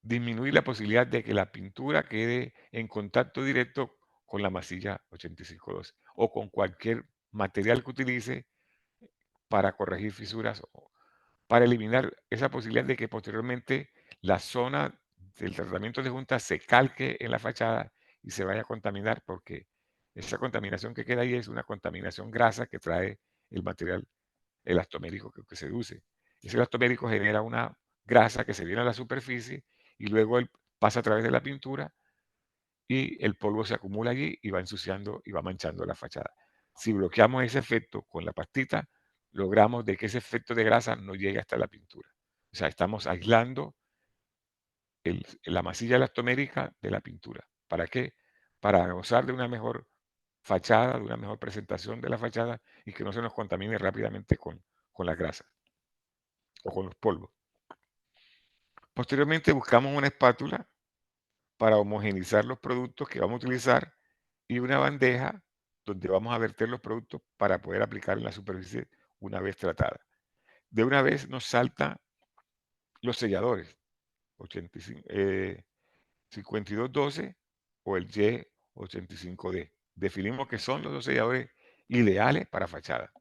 disminuir la posibilidad de que la pintura quede en contacto directo con la masilla 8512 o con cualquier material que utilice para corregir fisuras o para eliminar esa posibilidad de que posteriormente la zona del tratamiento de junta se calque en la fachada y se vaya a contaminar, porque esa contaminación que queda ahí es una contaminación grasa que trae el material elastomérico que seduce. Ese elastomérico genera una grasa que se viene a la superficie y luego él pasa a través de la pintura y el polvo se acumula allí y va ensuciando y va manchando la fachada. Si bloqueamos ese efecto con la pastita, logramos de que ese efecto de grasa no llegue hasta la pintura. O sea, estamos aislando la masilla elastomérica de la pintura. ¿Para qué? Para gozar de una mejor fachada, de una mejor presentación de la fachada y que no se nos contamine rápidamente con la grasa o con los polvos. Posteriormente buscamos una espátula para homogeneizar los productos que vamos a utilizar y una bandeja donde vamos a verter los productos para poder aplicar en la superficie una vez tratada. De una vez nos salta los selladores, 85, 5212 o el Y85D. Definimos que son los dos selladores ideales para fachada.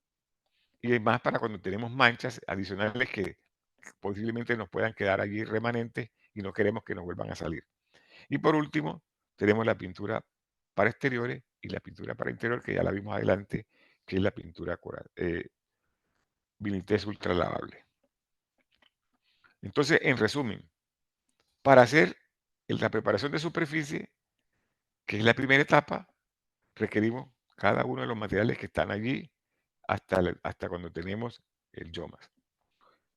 Y además para cuando tenemos manchas adicionales que posiblemente nos puedan quedar allí remanentes y no queremos que nos vuelvan a salir. Y por último, tenemos la pintura para exteriores y la pintura para interior, que ya la vimos adelante, que es la pintura coral, Vinitez ultra lavable. Entonces, en resumen, para hacer la preparación de superficie, que es la primera etapa, requerimos cada uno de los materiales que están allí hasta cuando tenemos el YOMAS.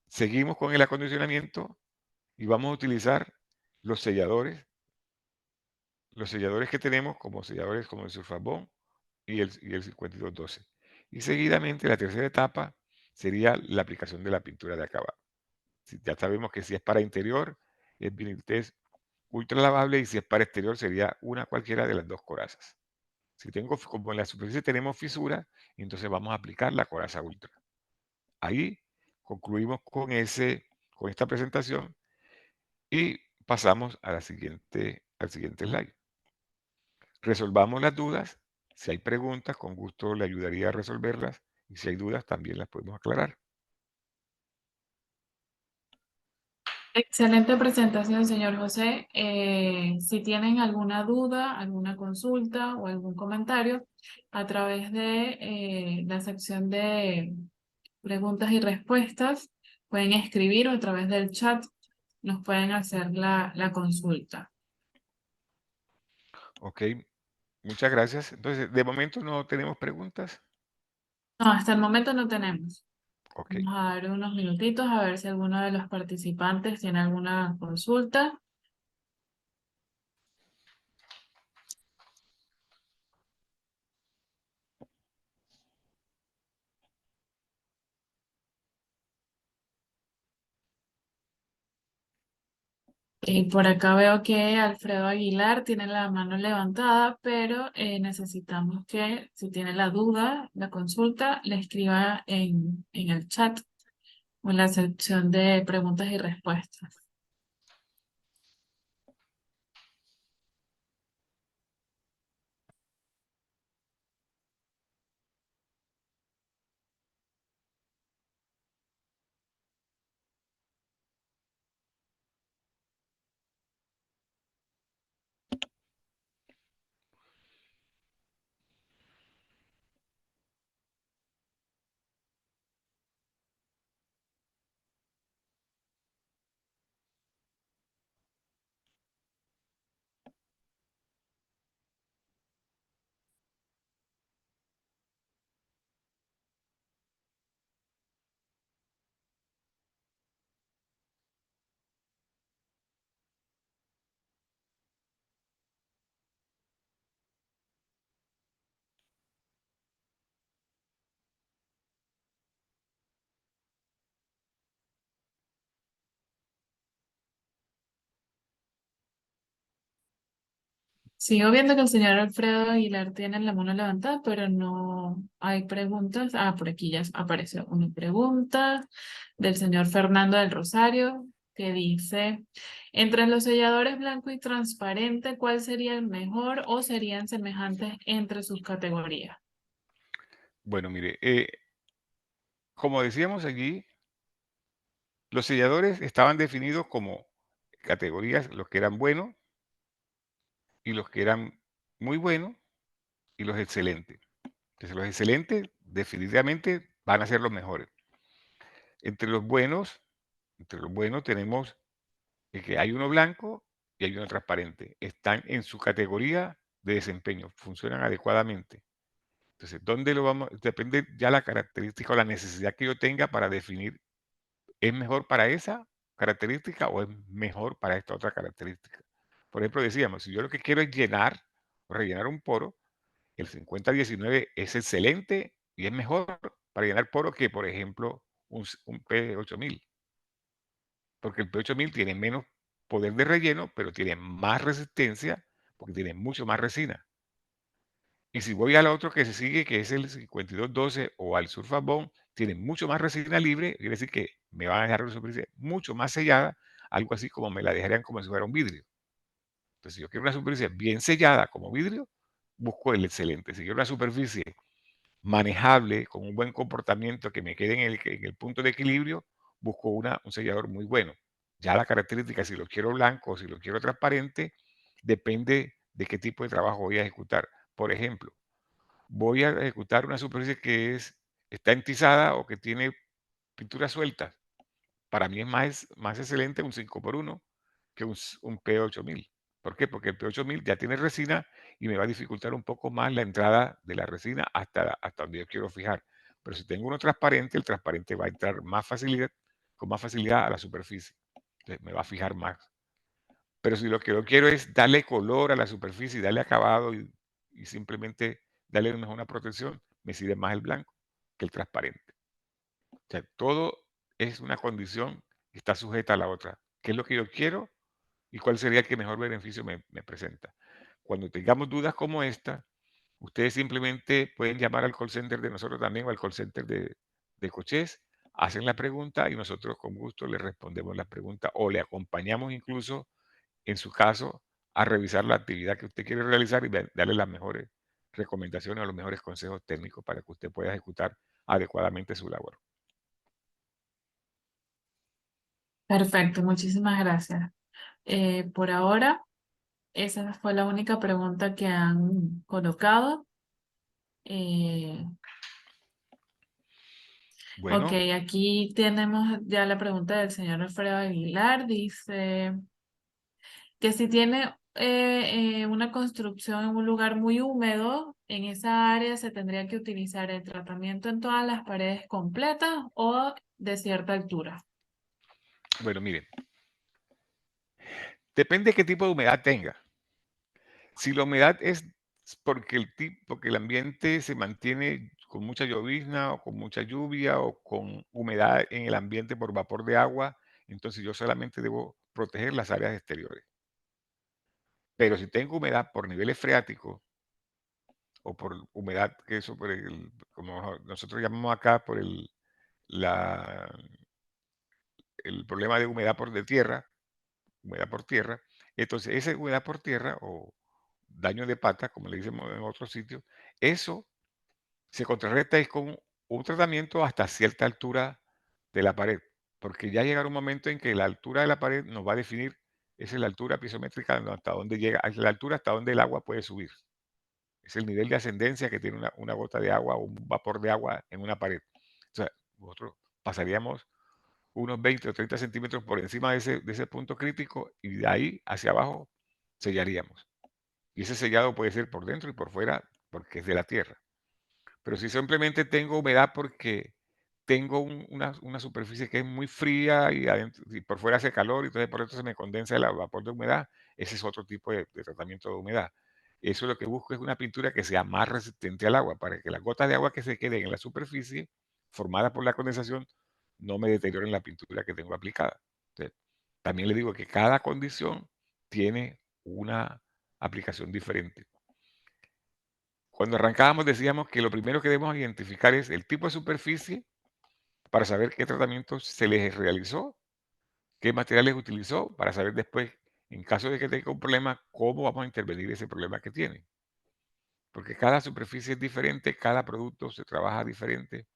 Seguimos con el acondicionamiento y vamos a utilizar los selladores que tenemos como selladores como el Sulfabón y el 5212. Y seguidamente la tercera etapa sería la aplicación de la pintura de acabado. Ya sabemos que si es para interior es Vinitez ultra lavable y si es para exterior sería una cualquiera de las dos corazas. Si tengo, como en la superficie tenemos fisura, entonces vamos a aplicar la coraza ultra. Ahí concluimos con esta presentación y pasamos al siguiente slide. Resolvamos las dudas. Si hay preguntas, con gusto le ayudaría a resolverlas. Y si hay dudas, también las podemos aclarar. Excelente presentación, señor José. Si tienen alguna duda, alguna consulta o algún comentario, a través de la sección de preguntas y respuestas, pueden escribir o a través del chat nos pueden hacer la consulta. Ok, muchas gracias. Entonces, de momento no tenemos preguntas. No, hasta el momento no tenemos. Ok, Vamos a dar unos minutitos a ver si alguno de los participantes tiene alguna consulta. Y por acá veo que Alfredo Aguilar tiene la mano levantada, pero necesitamos que, si tiene la duda, la consulta, le escriba en el chat o en la sección de preguntas y respuestas. Sigo viendo que el señor Alfredo Aguilar tiene la mano levantada, pero no hay preguntas. Ah, por aquí ya apareció una pregunta del señor Fernando del Rosario que dice, entre los selladores blanco y transparente, ¿cuál sería el mejor o serían semejantes entre sus categorías? bueno, mire, como decíamos allí, los selladores estaban definidos como categorías, los que eran buenos y los que eran muy buenos y los excelentes. Entonces, los excelentes definitivamente van a ser los mejores. Entre los buenos, tenemos que hay uno blanco y hay uno transparente. Están en su categoría de desempeño, funcionan adecuadamente. Entonces, ¿dónde lo vamos? Depende ya la característica o la necesidad que yo tenga para definir, ¿es mejor para esa característica o es mejor para esta otra característica? Por ejemplo, decíamos, si yo lo que quiero es llenar o rellenar un poro, el 5019 es excelente y es mejor para llenar poro que, por ejemplo, un P8000. Porque el P8000 tiene menos poder de relleno, pero tiene más resistencia porque tiene mucho más resina. Y si voy al otro que se sigue, que es el 5212 o al Surfabond, tiene mucho más resina libre, quiere decir que me van a dejar una superficie mucho más sellada, algo así como me la dejarían como si fuera un vidrio. Entonces, si yo quiero una superficie bien sellada como vidrio, busco el excelente. Si quiero una superficie manejable, con un buen comportamiento, que me quede en el punto de equilibrio, busco un sellador muy bueno. Ya la característica, si lo quiero blanco o si lo quiero transparente, depende de qué tipo de trabajo voy a ejecutar. Por ejemplo, voy a ejecutar una superficie que está entizada o que tiene pintura suelta. Para mí es más excelente un 5x1 que un P8000. ¿Por qué? Porque el P8000 ya tiene resina y me va a dificultar un poco más la entrada de la resina hasta donde yo quiero fijar. Pero si tengo uno transparente, el transparente va a entrar con más facilidad a la superficie. Entonces me va a fijar más. Pero si lo que yo quiero es darle color a la superficie y darle acabado y simplemente darle mejor una protección, me sirve más el blanco que el transparente. O sea, todo es una condición que está sujeta a la otra. ¿Qué es lo que yo quiero y cuál sería el que mejor beneficio me presenta? Cuando tengamos dudas como esta, ustedes simplemente pueden llamar al call center de nosotros también o al call center de Cochés, hacen la pregunta y nosotros con gusto les respondemos la pregunta o le acompañamos incluso, en su caso, a revisar la actividad que usted quiere realizar y darle las mejores recomendaciones o los mejores consejos técnicos para que usted pueda ejecutar adecuadamente su labor. Perfecto, muchísimas gracias. Por ahora, esa fue la única pregunta que han colocado. Eh, ok, Bueno, aquí tenemos ya la pregunta del señor Alfredo Aguilar. Dice que si tiene una construcción en un lugar muy húmedo, en esa área se tendría que utilizar el tratamiento en todas las paredes completas o de cierta altura. bueno, miren, depende de qué tipo de humedad tenga. Si la humedad es porque el ambiente se mantiene con mucha llovizna o con mucha lluvia o con humedad en el ambiente por vapor de agua, entonces yo solamente debo proteger las áreas exteriores. Pero si tengo humedad por niveles freáticos o por humedad que eso como nosotros llamamos acá por la, el problema de humedad humedad por tierra, entonces esa humedad por tierra o daño de pata, como le decimos en otros sitios, eso se contrarresta es con un tratamiento hasta cierta altura de la pared, porque ya llegará un momento en que la altura de la pared nos va a definir, esa es la altura pisométrica hasta donde llega, es la altura hasta donde el agua puede subir. Es el nivel de ascendencia que tiene una gota de agua o un vapor de agua en una pared. O sea, nosotros pasaríamos unos 20 o 30 centímetros por encima de ese punto crítico y de ahí hacia abajo sellaríamos. Y ese sellado puede ser por dentro y por fuera porque es de la tierra. Pero si simplemente tengo humedad porque tengo una superficie que es muy fría y, y por fuera hace calor y entonces por eso se me condensa el vapor de humedad, ese es otro tipo de tratamiento de humedad. Eso lo que busco es una pintura que sea más resistente al agua, para que las gotas de agua que se queden en la superficie, formadas por la condensación, no me deterioren la pintura que tengo aplicada. Entonces, también le digo que cada condición tiene una aplicación diferente. Cuando arrancábamos decíamos que lo primero que debemos identificar es el tipo de superficie para saber qué tratamiento se les realizó, qué materiales utilizó, para saber después, en caso de que tenga un problema, cómo vamos a intervenir ese problema que tiene. Porque cada superficie es diferente, cada producto se trabaja diferente,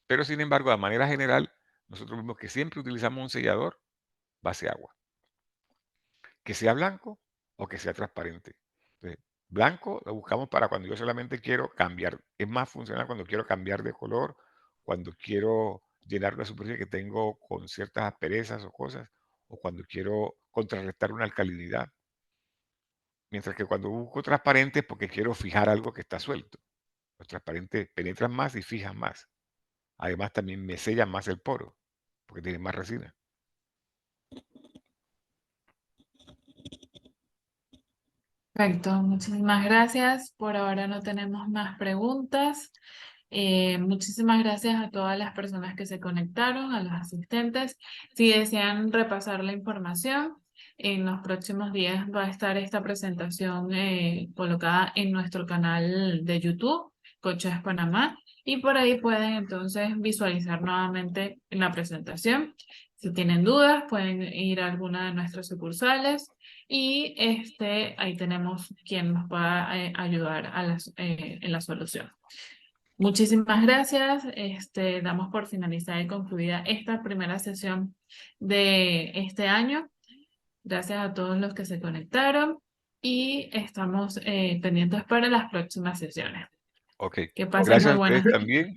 pero sin embargo, de manera general, nosotros vemos que siempre utilizamos un sellador base agua, que sea blanco o que sea transparente. Entonces, blanco lo buscamos para cuando yo solamente quiero cambiar. Es más funcional cuando quiero cambiar de color, cuando quiero llenar una superficie que tengo con ciertas asperezas o cosas, o cuando quiero contrarrestar una alcalinidad. Mientras que cuando busco transparente es porque quiero fijar algo que está suelto. Los transparentes penetran más y fijan más. Además también me sellan más el poro, porque tienen más resina. Perfecto, muchísimas gracias. Por ahora no tenemos más preguntas. Muchísimas gracias a todas las personas que se conectaron, a los asistentes. Si desean repasar la información, en los próximos días va a estar esta presentación colocada en nuestro canal de YouTube, Coches Panamá. y por ahí pueden entonces visualizar nuevamente la presentación. Si tienen dudas, pueden ir a alguna de nuestras sucursales y ahí tenemos quien nos pueda ayudar en la solución. Muchísimas gracias. Damos por finalizada y concluida esta primera sesión de este año. Gracias a todos los que se conectaron y estamos pendientes para las próximas sesiones. Ok. Que pasen Gracias muy a ustedes buenas noches. también.